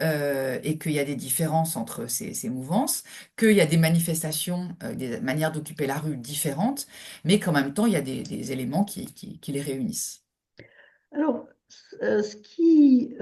qu'il y a des différences entre ces mouvances, qu'il y a des manifestations, des manières d'occuper la rue différentes, mais qu'en même temps, il y a des éléments qui les réunissent. Alors, ce qui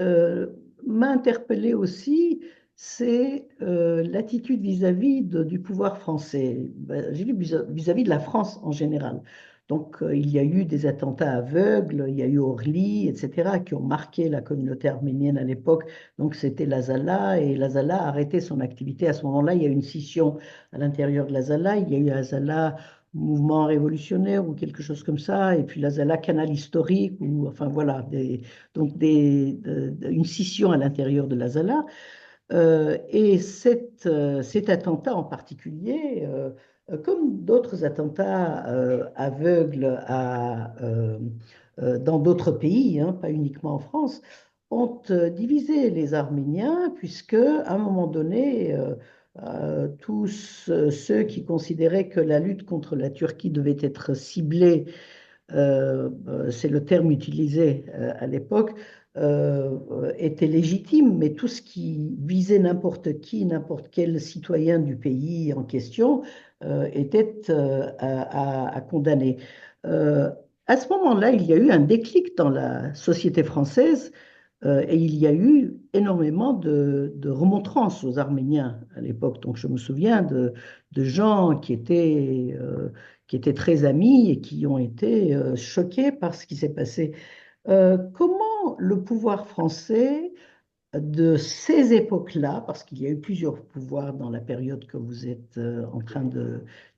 m'a interpellée aussi, c'est l'attitude vis-à-vis du pouvoir français. Ben, j'ai dit vis-à-vis de la France en général. Donc, il y a eu des attentats aveugles, il y a eu Orly, etc., qui ont marqué la communauté arménienne à l'époque. Donc, c'était l'Azala, et l'Azala a arrêté son activité. À ce moment-là, il y a eu une scission à l'intérieur de l'Azala. Il y a eu Azala mouvement révolutionnaire ou quelque chose comme ça, et puis la Zala canal historique, ou enfin voilà, donc une scission à l'intérieur de la Zala. Et cet attentat en particulier, comme d'autres attentats aveugles dans d'autres pays, hein, pas uniquement en France, ont divisé les Arméniens, puisque à un moment donné, tous ceux qui considéraient que la lutte contre la Turquie devait être ciblée, c'est le terme utilisé à l'époque, était légitime, mais tout ce qui visait n'importe qui, n'importe quel citoyen du pays en question, était à condamner. Euh, à ce moment-là, il y a eu un déclic dans la société française et il y a eu énormément de remontrances aux Arméniens à l'époque. Donc je me souviens de gens qui étaient très amis et qui ont été choqués par ce qui s'est passé. Comment le pouvoir français de ces époques-là, parce qu'il y a eu plusieurs pouvoirs dans la période que vous êtes en train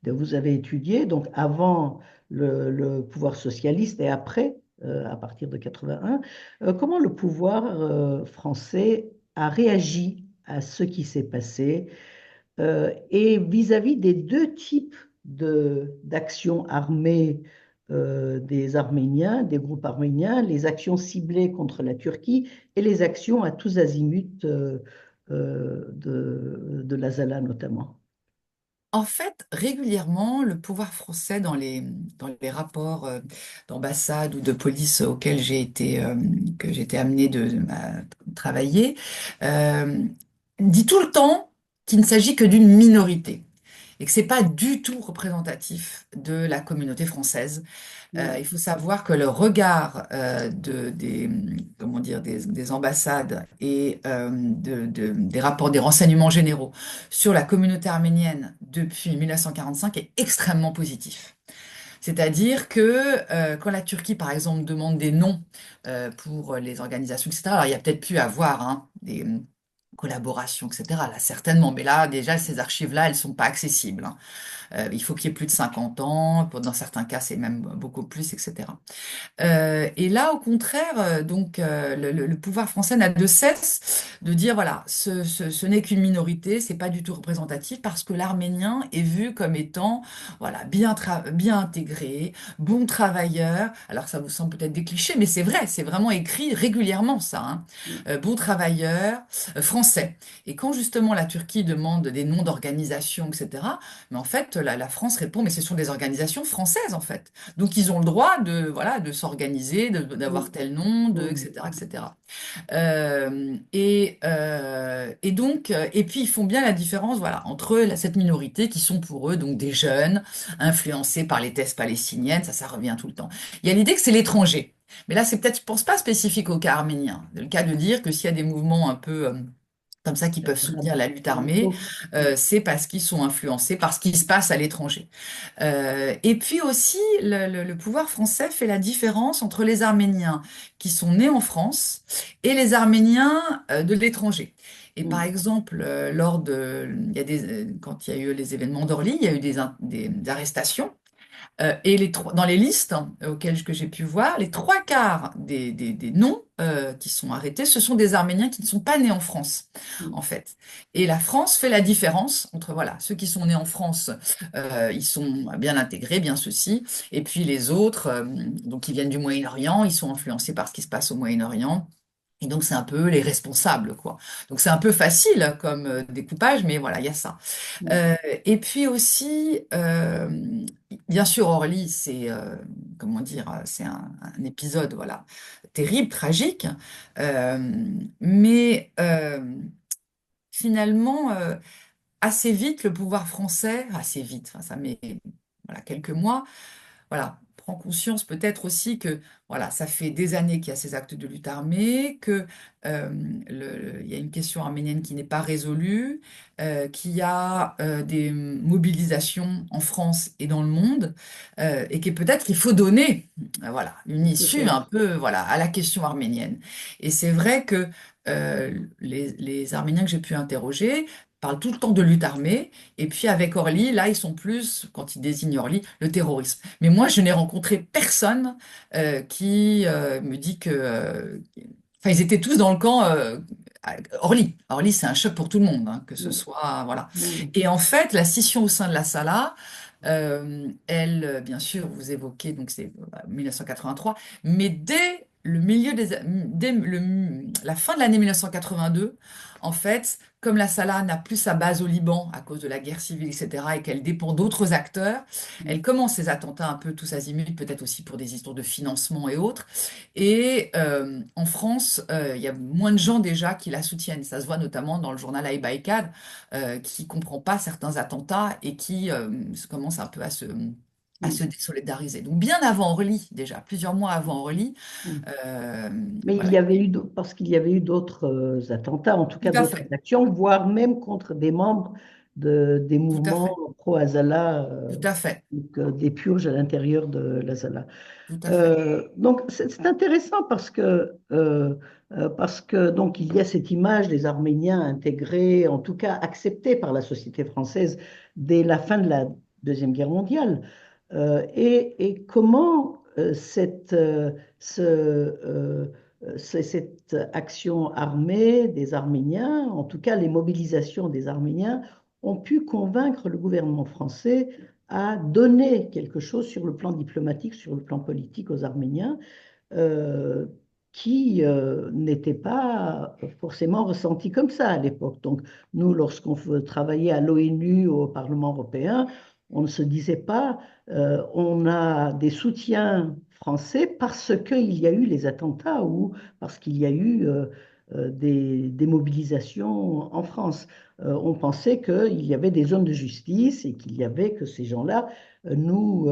vous avez étudié, donc avant le pouvoir socialiste et après, à partir de 81, comment le pouvoir français a réagi à ce qui s'est passé et vis-à-vis des deux types d'actions armées des Arméniens, des groupes arméniens, les actions ciblées contre la Turquie et les actions à tous azimuts de l'Azala notamment. En fait, régulièrement, le pouvoir français dans les rapports d'ambassade ou de police auxquels que j'ai été amenée à travailler, euh, dit tout le temps qu'il ne s'agit que d'une minorité. et que c'est pas du tout représentatif de la communauté française. mm, Il faut savoir que le regard comment dire, des ambassades et des rapports des renseignements généraux sur la communauté arménienne depuis 1945 est extrêmement positif. C'est-à-dire que quand la Turquie, par exemple, demande des noms pour les organisations, etc., alors il y a peut-être pu avoir hein, des collaborations, etc., là, certainement, mais là, déjà, ces archives-là, elles sont pas accessibles, hein. Il faut qu'il y ait plus de 50 ans, dans certains cas, c'est même beaucoup plus, etc. Et là, au contraire, le pouvoir français n'a de cesse de dire, voilà, ce n'est qu'une minorité, c'est pas du tout représentatif, parce que l'arménien est vu comme étant, voilà, bien intégré, bon travailleur. Alors, ça vous semble peut-être des clichés, mais c'est vrai, c'est vraiment écrit régulièrement, ça, hein. mm, Bon travailleur, français. Et quand justement la Turquie demande des noms d'organisations, etc., mais en fait, la France répond, mais ce sont des organisations françaises, en fait. Donc, ils ont le droit de, voilà, de s'organiser, d'avoir mm, tel nom, mm, etc., etc. Et donc, et puis ils font bien la différence, voilà, entre cette minorité qui sont pour eux donc des jeunes influencés par les thèses palestiniennes, ça revient tout le temps. Il y a l'idée que c'est l'étranger. Mais là, c'est peut-être, je pense pas spécifique au cas arménien. Le cas de dire que s'il y a des mouvements un peu comme ça qui peuvent soutenir la lutte armée, donc, mm, c'est parce qu'ils sont influencés par ce qui se passe à l'étranger. Et puis aussi, le pouvoir français fait la différence entre les Arméniens qui sont nés en France et les Arméniens de l'étranger. Et par mm, exemple, quand il y a eu les événements d'Orly, il y a eu des arrestations. Et dans les listes que j'ai pu voir, les trois quarts des noms qui sont arrêtés, ce sont des Arméniens qui ne sont pas nés en France, en mm, fait. Et la France fait la différence entre, voilà, ceux qui sont nés en France, ils sont bien intégrés, bien ceci, et puis les autres, donc qui viennent du Moyen-Orient, ils sont influencés par ce qui se passe au Moyen-Orient. Et donc, c'est un peu les responsables, quoi. Donc, c'est un peu facile comme découpage, mais voilà, il y a ça. mm, Euh, et puis aussi, bien sûr, Orly, comment dire, c'est un épisode, voilà, terrible, tragique, euh, mais finalement, assez vite, le pouvoir français, assez vite, enfin, ça met voilà, quelques mois, voilà, prend conscience peut-être aussi que voilà, ça fait des années qu'il y a ces actes de lutte armée, que euh, il y a une question arménienne qui n'est pas résolue, qu'il y a des mobilisations en France et dans le monde, et que peut-être qu'il faut donner voilà, une issue un peut-être. peu voilà, à la question arménienne. Et c'est vrai que les Arméniens que j'ai pu interroger parlent tout le temps de lutte armée, et puis avec Orly, là, ils sont plus, quand ils désignent Orly, le terrorisme. Mais moi, je n'ai rencontré personne qui me dit que... Enfin, ils étaient tous dans le camp Orly. Orly, c'est un choc pour tout le monde, hein, que ce Mm, soit... Voilà. mm, Et en fait, la scission au sein de la Sala, bien sûr, vous évoquez, donc c'est 1983, mais dès le milieu la fin de l'année 1982, en fait, comme la Salah n'a plus sa base au Liban à cause de la guerre civile, etc., et qu'elle dépend d'autres acteurs, mm, elle commence ses attentats un peu tous azimuts, peut-être aussi pour des histoires de financement et autres. Et en France, il y a moins de gens déjà qui la soutiennent. Ça se voit notamment dans le journal Aïbaïkad, qui comprend pas certains attentats et qui commence un peu à se mm, désolidariser. Donc bien avant Orly, déjà, plusieurs mois avant Orly, mm. euh, Mais il voilà, y avait eu, parce qu'il y avait eu d'autres attentats, en tout tout cas à d'autres fait, actions, voire même contre des membres des tout à mouvements fait, pro-Azala, tout à fait, donc, des purges à l'intérieur de l'Azala. tout à fait. Donc c'est intéressant parce que donc il y a cette image des Arméniens intégrés, en tout cas acceptés par la société française dès la fin de la Deuxième Guerre mondiale. Et comment cette action armée des Arméniens, en tout cas les mobilisations des Arméniens, ont pu convaincre le gouvernement français à donner quelque chose sur le plan diplomatique, sur le plan politique aux Arméniens, euh, qui n'était pas forcément ressenti comme ça à l'époque. Donc, nous, lorsqu'on travaillait à l'ONU, au Parlement européen, on ne se disait pas on a des soutiens français parce qu'il y a eu les attentats ou parce qu'il y a eu des mobilisations en France. On pensait qu'il y avait des zones de justice et qu'il y avait que ces gens-là nous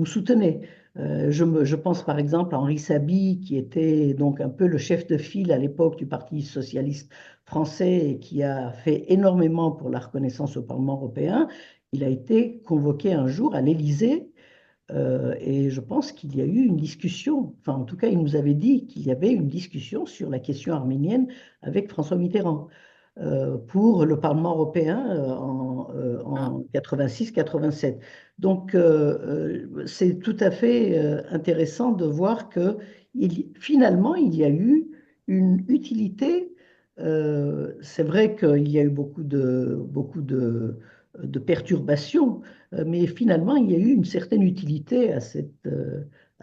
soutenaient. Je pense par exemple à Henri Saby, qui était donc un peu le chef de file à l'époque du Parti socialiste français et qui a fait énormément pour la reconnaissance au Parlement européen. Il a été convoqué un jour à l'Élysée et je pense qu'il y a eu une discussion, enfin en tout cas il nous avait dit qu'il y avait une discussion sur la question arménienne avec François Mitterrand pour le Parlement européen Ah, en 86-87. Donc c'est tout à fait intéressant de voir que finalement il y a eu une utilité. C'est vrai qu'il y a eu beaucoup de perturbations, mais finalement, il y a eu une certaine utilité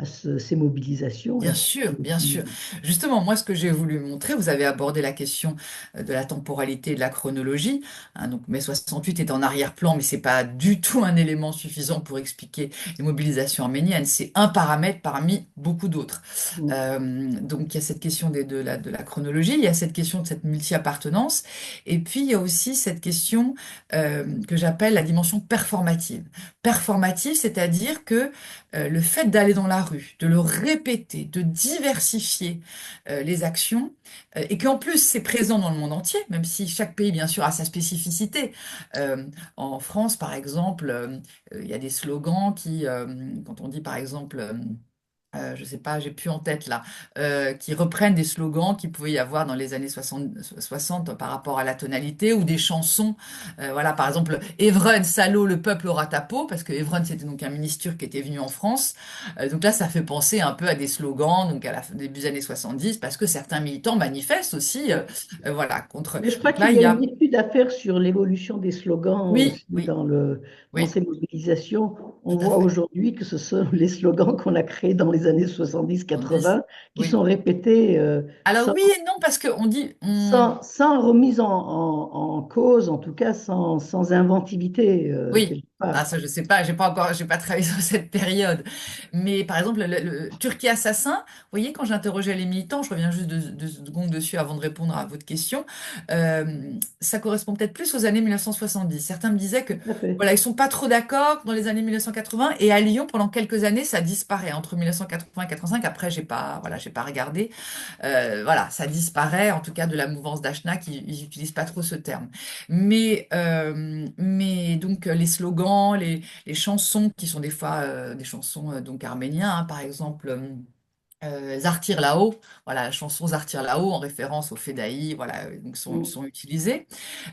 ces mobilisations. bien sûr, bien sûr. Justement, moi, ce que j'ai voulu montrer, vous avez abordé la question de la temporalité et de la chronologie. Hein, donc, mai 68 est en arrière-plan, mais c'est pas du tout un élément suffisant pour expliquer les mobilisations arméniennes. C'est un paramètre parmi beaucoup d'autres. Donc, il y a cette question de la chronologie, il y a cette question de cette multi-appartenance, et puis il y a aussi cette question que j'appelle la dimension performative. Performative, c'est-à-dire que le fait d'aller dans la rue, de le répéter, de diversifier les actions, et qu'en plus c'est présent dans le monde entier, même si chaque pays bien sûr a sa spécificité. Euh, En France, par exemple, il y a des slogans quand on dit par exemple je sais pas, j'ai plus en tête là, qui reprennent des slogans qu'il pouvait y avoir dans les années 60 par rapport à la tonalité ou des chansons. Voilà, par exemple, Evren, salaud, le peuple aura ta peau, parce que Evren, c'était donc un ministre qui était venu en France. Donc là, ça fait penser un peu à des slogans, donc à la début des années 70, parce que certains militants manifestent aussi, voilà, contre. Mais je crois Donc là, qu'il il y a y une a. étude à faire sur l'évolution des slogans Oui, aussi oui, dans oui, ces mobilisations. On tout à voit fait. aujourd'hui que ce sont les slogans qu'on a créés dans les années On dit, 70-80 qui oui. sont répétés Alors oui et non, parce qu'on dit. sans remise en cause, en tout cas sans inventivité Oui, quelque ah, part. ça je sais pas, j'ai pas travaillé sur cette période. Mais par exemple, le Turquie assassin, vous voyez, quand j'interrogeais les militants, je reviens juste deux secondes dessus avant de répondre à votre question, ça correspond peut-être plus aux années 1970. Certains me disaient que Tout à fait. voilà, ils sont pas trop d'accord dans les années 1980 et à Lyon, pendant quelques années, ça disparaît entre 1980 et 85. Après, j'ai pas regardé. Voilà, ça disparaît, en tout cas de la mouvance d'Ashnak, ils n'utilisent pas trop ce terme. Mais donc les slogans, les chansons qui sont des fois des chansons donc arméniens, hein, par exemple. Zartir là-haut, voilà, la chanson Zartir là-haut en référence au Fedaï, voilà, donc Mm, sont utilisées.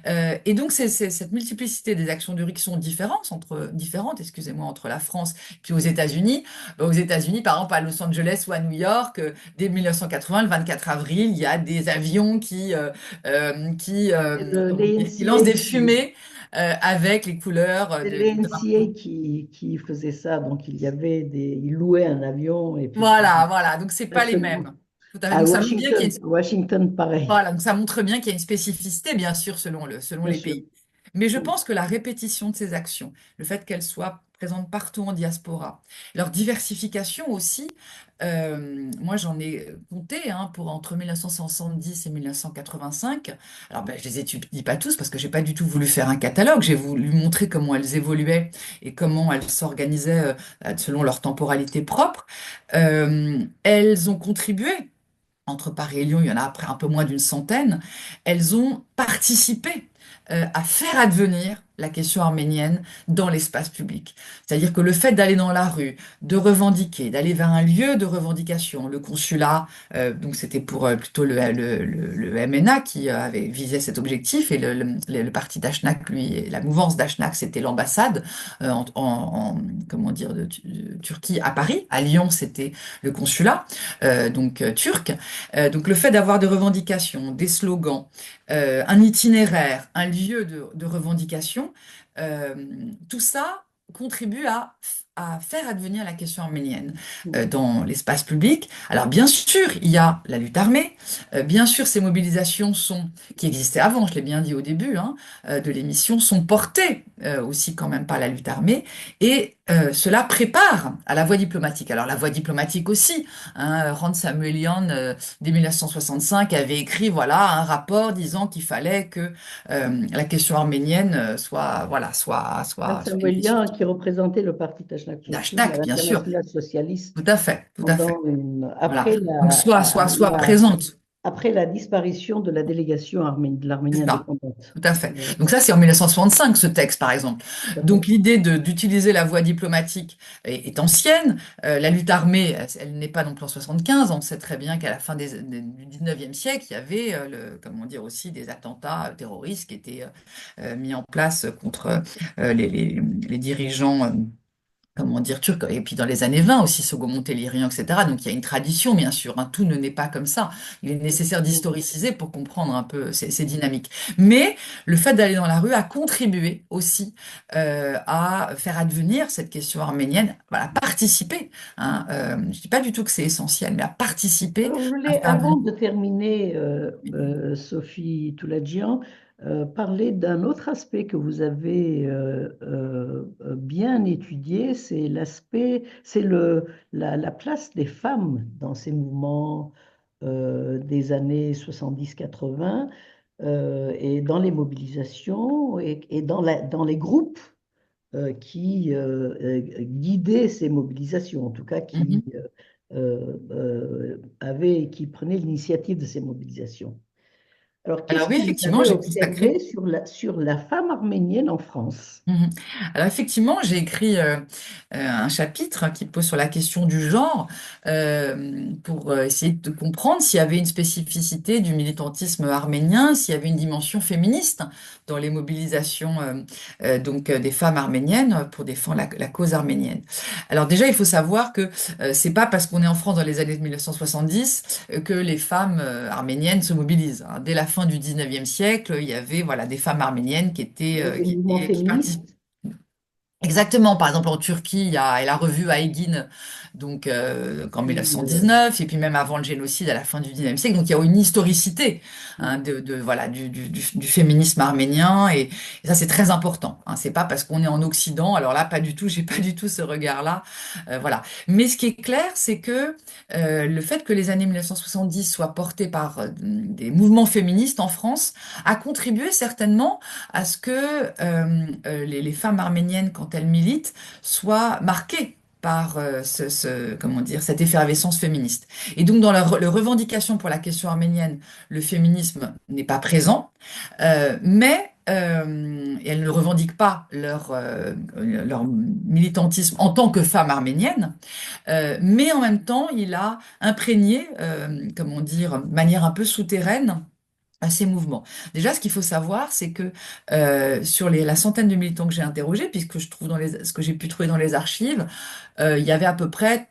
Et donc, c'est cette multiplicité des actions du RIC qui sont différentes, excusez-moi, entre la France puis aux États-Unis. Aux États-Unis, par exemple, à Los Angeles ou à New York, dès 1980, le 24 avril, il y a des avions C'est comment dire, qui lancent des fumées avec les couleurs les du NCA drapeau. qui faisait ça. Donc, ils louaient un avion et puis Voilà, voilà. Donc, c'est pas les exactement. mêmes. Tout à fait. À Donc, ça montre bien qu'il y a Washington, Washington, pareil, Voilà, donc ça montre bien qu'il y a une spécificité, bien sûr, selon bien les sûr. pays. Mais je Mm, pense que la répétition de ces actions, le fait qu'elles soient présentes partout en diaspora, leur diversification aussi, moi j'en ai compté hein, pour entre 1970 et 1985. Alors ben, je les étudie pas tous parce que j'ai pas du tout voulu faire un catalogue, j'ai voulu montrer comment elles évoluaient et comment elles s'organisaient selon leur temporalité propre. Elles ont contribué entre Paris et Lyon, il y en a après un peu moins d'une centaine, elles ont participé à faire advenir la question arménienne dans l'espace public. C'est-à-dire que le fait d'aller dans la rue, de revendiquer, d'aller vers un lieu de revendication, le consulat, donc c'était pour plutôt le MNA qui avait visé cet objectif, et le parti d'Achnak, lui, et la mouvance d'Achnak, c'était l'ambassade comment dire, de Turquie à Paris. À Lyon, c'était le consulat, turc. Donc le fait d'avoir des revendications, des slogans, un itinéraire, un lieu de revendication, tout ça contribue à à faire advenir la question arménienne Mhm. dans l'espace public. Alors bien sûr, il y a la lutte armée, bien sûr, ces mobilisations sont, qui existaient avant, je l'ai bien dit au début de l'émission, sont portées aussi quand même par la lutte armée, et cela prépare à la voie diplomatique. Alors la voie diplomatique aussi, Hans Samuelian, dès 1965, avait écrit voilà un rapport disant qu'il fallait que la question arménienne Hans soit une question Samuelian, qui représentait le parti Tachnakchounine à d'hashtag, bien sûr. l'international socialiste Tout à fait, tout à fait. pendant Voilà. Donc soit la, présente. après la disparition de la délégation de l'Arménie C'est ça. indépendante. Tout à fait. Euh, Donc ça, c'est en 1965, ce texte, par exemple. Tout à fait. Donc l'idée d'utiliser la voie diplomatique est ancienne. La lutte armée, elle n'est pas non plus en 75. On sait très bien qu'à la fin du 19e siècle, il y avait, comment dire, aussi des attentats terroristes qui étaient mis en place contre les dirigeants. Comment dire, turc, et puis dans les années 20 aussi, Soghomon Téhlirian, etc. Donc il y a une tradition, bien sûr, tout ne naît pas comme ça. Il est nécessaire d'historiciser pour comprendre un peu ces dynamiques. Mais le fait d'aller dans la rue a contribué aussi à faire advenir cette question arménienne, voilà, participer. Je dis pas du tout que c'est essentiel, mais à participer Alors, je à voulais, faire avant advenir. de terminer, Sophie Touladian, parler d'un autre aspect que vous avez bien étudié, c'est la place des femmes dans ces mouvements des années 70-80 et dans les mobilisations et dans les groupes qui guidait ces mobilisations, en tout cas Mhm. qui prenait l'initiative de ces mobilisations. Alors, qu'est-ce Alors oui, que vous effectivement, avez j'ai observé consacré. sur la femme arménienne en France? Mhm. Alors effectivement, j'ai écrit un chapitre qui pose sur la question du genre pour essayer de comprendre s'il y avait une spécificité du militantisme arménien, s'il y avait une dimension féministe dans les mobilisations des femmes arméniennes pour défendre la cause arménienne. Alors déjà, il faut savoir que c'est pas parce qu'on est en France dans les années 1970 que les femmes arméniennes se mobilisent, hein. Dès la fin du 19e siècle, il y avait voilà des femmes arméniennes Des mouvements qui participaient. féministes? Exactement, par exemple en Turquie, il y a la revue Aygin, donc qu'en Oui, 1919, et puis même avant le génocide à la fin du 19e siècle, donc il y a une historicité voilà, du féminisme arménien, et ça c'est très important, hein. C'est pas parce qu'on est en Occident, alors là pas du tout, j'ai pas du tout ce regard-là, voilà. Mais ce qui est clair, c'est que le fait que les années 1970 soient portées par des mouvements féministes en France a contribué certainement à ce que les femmes arméniennes, quand elles militent, soient marquées par comment dire, cette effervescence féministe. Et donc, dans leur revendication pour la question arménienne, le féminisme n'est pas présent, et elles ne revendiquent pas leur militantisme en tant que femmes arméniennes, mais en même temps, il a imprégné, comment dire, de manière un peu souterraine, à ces mouvements. Déjà, ce qu'il faut savoir, c'est que sur la centaine de militants que j'ai interrogés, puisque je trouve ce que j'ai pu trouver dans les archives, il y avait à peu près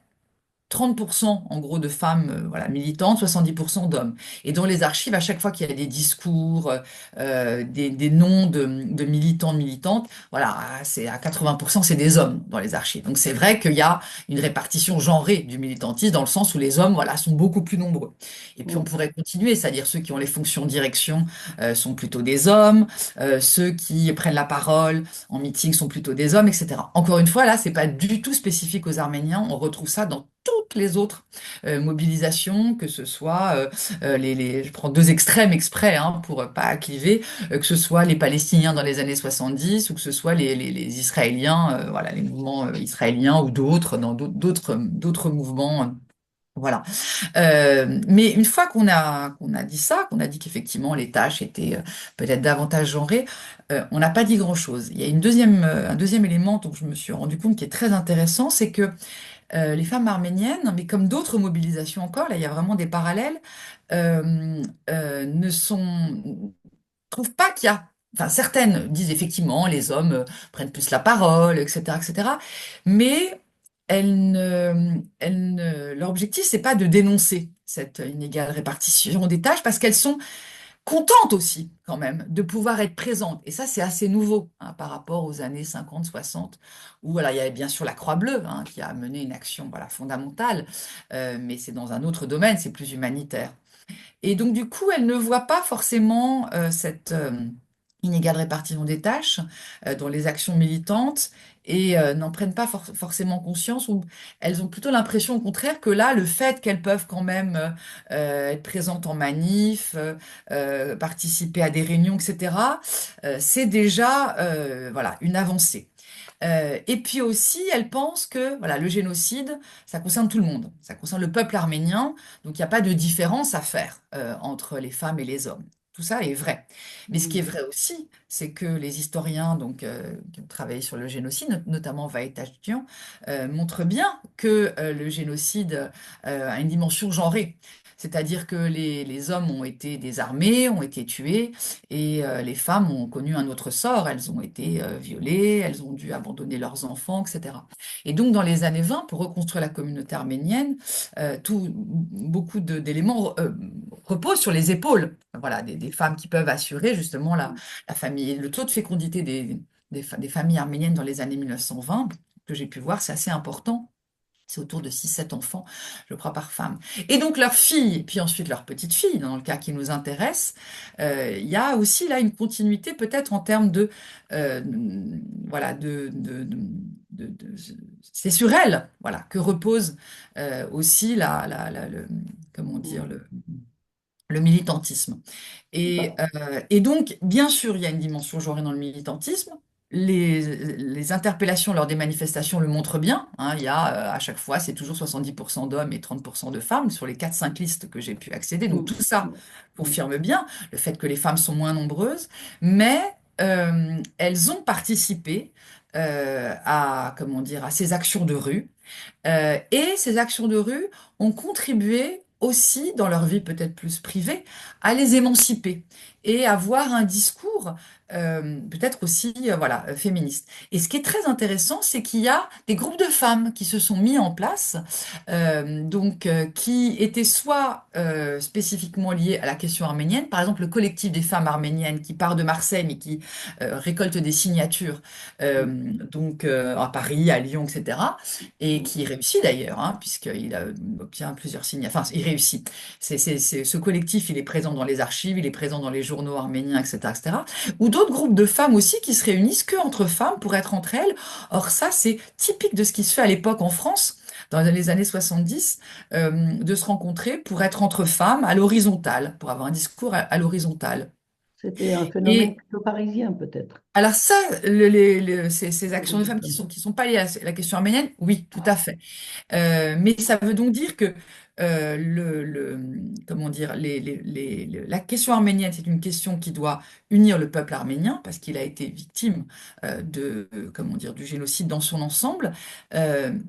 30% en gros de femmes voilà, militantes, 70% d'hommes. Et dans les archives, à chaque fois qu'il y a des discours, des noms de militants, militantes, voilà, c'est à 80%, c'est des hommes dans les archives. Donc c'est vrai qu'il y a une répartition genrée du militantisme dans le sens où les hommes, voilà, sont beaucoup plus nombreux. Et puis on oui. pourrait continuer, c'est-à-dire ceux qui ont les fonctions de direction sont plutôt des hommes, ceux qui prennent la parole en meeting sont plutôt des hommes, etc. Encore une fois, là, c'est pas du tout spécifique aux Arméniens. On retrouve ça dans toutes les autres mobilisations, que ce soit je prends deux extrêmes exprès pour pas cliver, que ce soit les Palestiniens dans les années 70 ou que ce soit les Israéliens, voilà, les mouvements israéliens ou d'autres dans d'autres mouvements. Voilà. Mais une fois qu'on a dit ça, qu'on a dit qu'effectivement les tâches étaient peut-être davantage genrées, on n'a pas dit grand-chose. Il y a un deuxième élément dont je me suis rendu compte qui est très intéressant, c'est que les femmes arméniennes, mais comme d'autres mobilisations encore, là il y a vraiment des parallèles, ne trouvent pas qu'il y a. Enfin, certaines disent effectivement les hommes prennent plus la parole, etc., etc. Mais leur objectif, c'est pas de dénoncer cette inégale répartition des tâches parce qu'elles sont contente aussi, quand même, de pouvoir être présente. Et ça, c'est assez nouveau hein, par rapport aux années 50, 60, où voilà, il y avait bien sûr la Croix-Bleue hein, qui a mené une action voilà, fondamentale, mais c'est dans un autre domaine, c'est plus humanitaire. Et donc, du coup, elle ne voit pas forcément cette inégale répartition des tâches dans les actions militantes et n'en prennent pas forcément conscience ou elles ont plutôt l'impression, au contraire, que là, le fait qu'elles peuvent quand même être présentes en manif, participer à des réunions, etc., c'est déjà voilà, une avancée. Et puis aussi, elle pense que voilà, le génocide, ça concerne tout le monde, ça concerne le peuple arménien, donc il n'y a pas de différence à faire entre les femmes et les hommes. Tout ça est vrai. Mais ce qui est Mhm. vrai aussi, c'est que les historiens donc, qui ont travaillé sur le génocide, notamment Vahetatian, montrent bien que le génocide a une dimension genrée. C'est-à-dire que les hommes ont été désarmés, ont été tués, et les femmes ont connu un autre sort. Elles ont été violées, elles ont dû abandonner leurs enfants, etc. Et donc, dans les années 20, pour reconstruire la communauté arménienne, beaucoup d'éléments reposent sur les épaules, voilà, des femmes qui peuvent assurer justement la famille. Le taux de fécondité des familles arméniennes dans les années 1920, que j'ai pu voir, c'est assez important. C'est autour de 6, 7 enfants, je crois, par femme. Et donc leurs filles, puis ensuite leurs petites filles, dans le cas qui nous intéresse, il y a aussi là une continuité peut-être en termes euh, voilà, c'est sur elles, voilà, que repose aussi comment dire, le militantisme. Et donc, bien sûr, il y a une dimension genrée dans le militantisme. Les interpellations lors des manifestations le montrent bien, hein. Il y a à chaque fois, c'est toujours 70% d'hommes et 30% de femmes sur les 4, 5 listes que j'ai pu accéder. Donc tout ça confirme bien le fait que les femmes sont moins nombreuses, mais elles ont participé à, comment dire, à ces actions de rue. Et ces actions de rue ont contribué aussi, dans leur vie peut-être plus privée, à les émanciper et à avoir un discours peut-être aussi voilà, féministe. Et ce qui est très intéressant, c'est qu'il y a des groupes de femmes qui se sont mis en place, qui étaient soit spécifiquement liés à la question arménienne, par exemple le collectif des femmes arméniennes qui part de Marseille mais qui récolte des signatures à Paris, à Lyon, etc et qui réussit d'ailleurs, hein, puisqu'il obtient plusieurs signes. Enfin, il réussit. Ce collectif, il est présent dans les archives, il est présent dans les journaux arméniens, etc., etc. Ou d'autres groupes de femmes aussi qui se réunissent que entre femmes pour être entre elles. Or, ça, c'est typique de ce qui se fait à l'époque en France, dans les années 70, de se rencontrer pour être entre femmes à l'horizontale, pour avoir un discours à l'horizontale. C'était un phénomène Et plutôt parisien, peut-être. alors ça, ces actions de femmes qui sont pas liées à la question arménienne, oui, tout à fait. Mais ça veut donc dire que comment dire, la question arménienne, c'est une question qui doit unir le peuple arménien parce qu'il a été victime comment dire, du génocide dans son ensemble.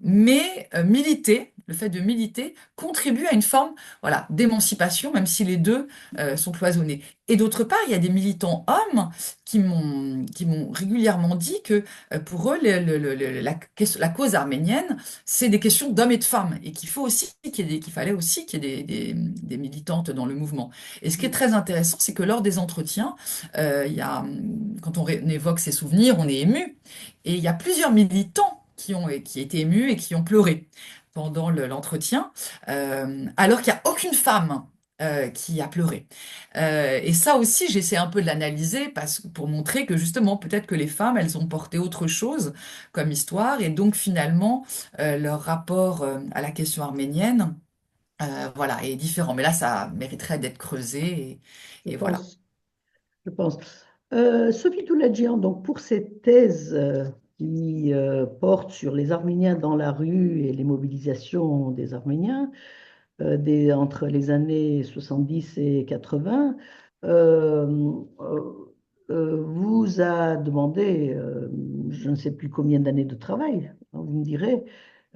Mais militer, le fait de militer, contribue à une forme, voilà, d'émancipation, même si les deux sont cloisonnés. Et d'autre part, il y a des militants hommes qui m'ont régulièrement dit que pour eux, la cause arménienne c'est des questions d'hommes et de femmes et qu'il faut aussi qu'il fallait aussi qu'il y ait des militantes dans le mouvement. Et ce qui est très intéressant, c'est que lors des entretiens, quand on évoque ces souvenirs, on est ému. Et il y a plusieurs militants qui étaient émus et qui ont pleuré pendant l'entretien, alors qu'il n'y a aucune femme qui a pleuré. Et ça aussi, j'essaie un peu de l'analyser pour montrer que justement, peut-être que les femmes, elles ont porté autre chose comme histoire, et donc finalement, leur rapport à la question arménienne, voilà, est différent. Mais là, ça mériterait d'être creusé, Je et voilà. pense. Je pense. Sophie Touladian, donc pour cette thèse qui porte sur les Arméniens dans la rue et les mobilisations des Arméniens entre les années 70 et 80, euh, vous a demandé, je ne sais plus combien d'années de travail, hein, vous me direz,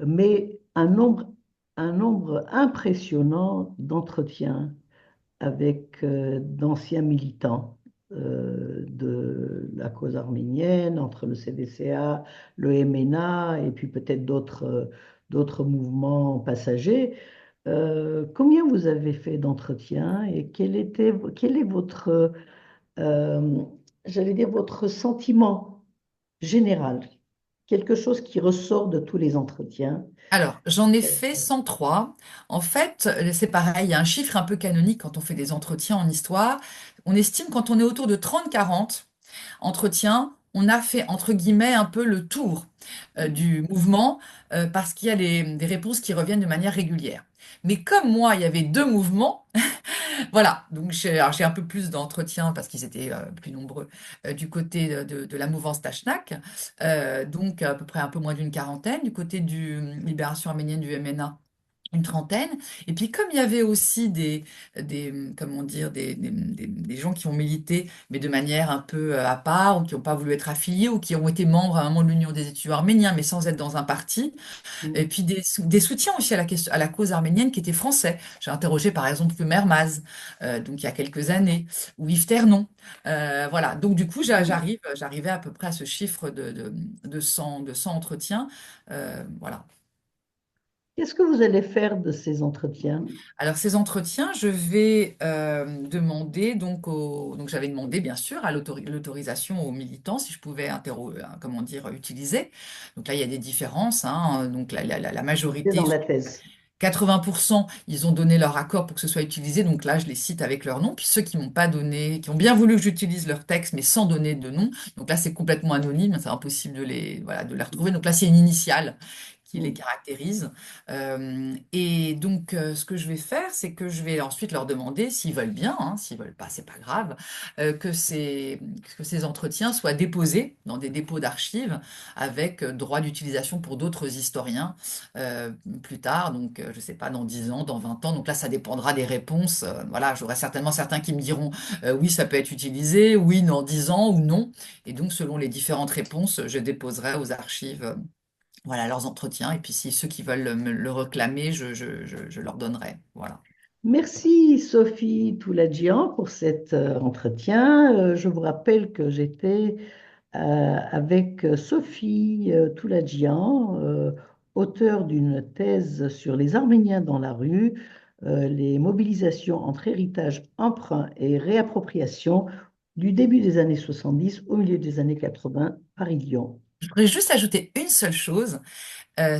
mais un nombre impressionnant d'entretiens avec d'anciens militants de la cause arménienne, entre le CDCA, le MNA et puis peut-être d'autres mouvements passagers. Combien vous avez fait d'entretiens et quel est votre, euh, j'allais dire, votre sentiment général? Quelque chose qui ressort de tous les entretiens. Alors, j'en ai fait 103. En fait, c'est pareil, il y a un chiffre un peu canonique quand on fait des entretiens en histoire. On estime quand on est autour de 30-40 entretiens, on a fait, entre guillemets, un peu le tour du mouvement parce qu'il y a des réponses qui reviennent de manière régulière. Mais comme moi, il y avait deux mouvements, voilà, donc alors, j'ai un peu plus d'entretiens parce qu'ils étaient plus nombreux du côté de la mouvance Tachnak, donc à peu près un peu moins d'une quarantaine, du côté du Libération arménienne du MNA. Une trentaine. Et puis comme il y avait aussi comment dire, des gens qui ont milité, mais de manière un peu à part, ou qui n'ont pas voulu être affiliés, ou qui ont été membres à un moment de l'Union des étudiants arméniens, mais sans être dans un parti, et puis des soutiens aussi à la cause arménienne qui étaient français. J'ai interrogé par exemple le maire Maz, donc il y a quelques années, ou Yves Ternon. Voilà, donc du coup j'arrivais à peu près à ce chiffre de 100 entretiens. Voilà. Qu'est-ce que vous allez faire de ces entretiens? Alors ces entretiens, je vais demander donc j'avais demandé bien sûr à l'autorisation aux militants si je pouvais comment dire utiliser. Donc là il y a des différences, hein. Donc la C'est majorité, dans la thèse. 80%, ils ont donné leur accord pour que ce soit utilisé. Donc là, je les cite avec leur nom. Puis ceux qui m'ont pas donné, qui ont bien voulu que j'utilise leur texte, mais sans donner de nom. Donc là, c'est complètement anonyme. C'est impossible voilà, de les retrouver. Donc là, c'est une initiale qui les Mm. caractérise. Et donc, ce que je vais faire, c'est que je vais ensuite leur demander s'ils veulent bien, hein, s'ils veulent pas, c'est pas grave, que ces entretiens soient déposés dans des dépôts d'archives avec droit d'utilisation pour d'autres historiens euh, plus tard, donc je sais pas, dans 10 ans, dans 20 ans. Donc là, ça dépendra des réponses. Voilà, j'aurai certainement certains qui me diront oui, ça peut être utilisé, oui, dans 10 ans ou non. Et donc, selon les différentes réponses, je déposerai aux archives voilà, leurs entretiens. Et puis, si ceux qui veulent me le réclamer, je leur donnerai. Voilà. Merci Sophie Touladian pour cet entretien. Je vous rappelle que j'étais avec Sophie Touladian, auteure d'une thèse sur les Arméniens dans la rue, les mobilisations entre héritage, emprunt et réappropriation du début des années 70 au milieu des années 80, Paris-Lyon. Je voudrais juste ajouter une seule chose,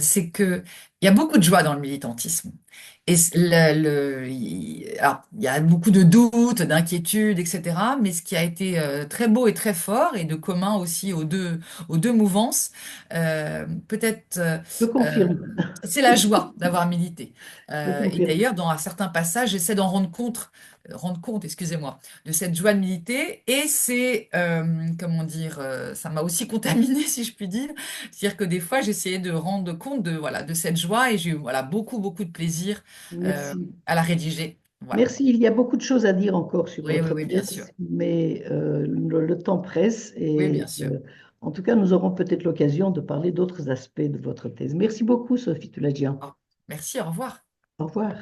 c'est que il y a beaucoup de joie dans le militantisme. Et alors, il y a beaucoup de doutes, d'inquiétudes, etc. Mais ce qui a été très beau et très fort, et de commun aussi aux deux mouvances, peut-être, Je euh, confirme, c'est la joie d'avoir milité. je Et confirme. d'ailleurs, dans un certain passage, j'essaie d'en rendre compte, excusez-moi, de cette joie de militer. Et c'est, comment dire, ça m'a aussi contaminé, si je puis dire. C'est-à-dire que des fois, j'essayais de rendre compte voilà, de cette joie, et j'ai eu voilà, beaucoup de plaisir euh, Merci. à la rédiger. Voilà. Merci. Il y a beaucoup de choses à dire encore sur Oui, oui, votre oui, bien sûr. thèse, mais le temps presse Oui, bien et sûr. en tout cas, nous aurons peut-être l'occasion de parler d'autres aspects de votre thèse. Merci beaucoup, Sophie Touladian. Merci, au revoir. Au revoir.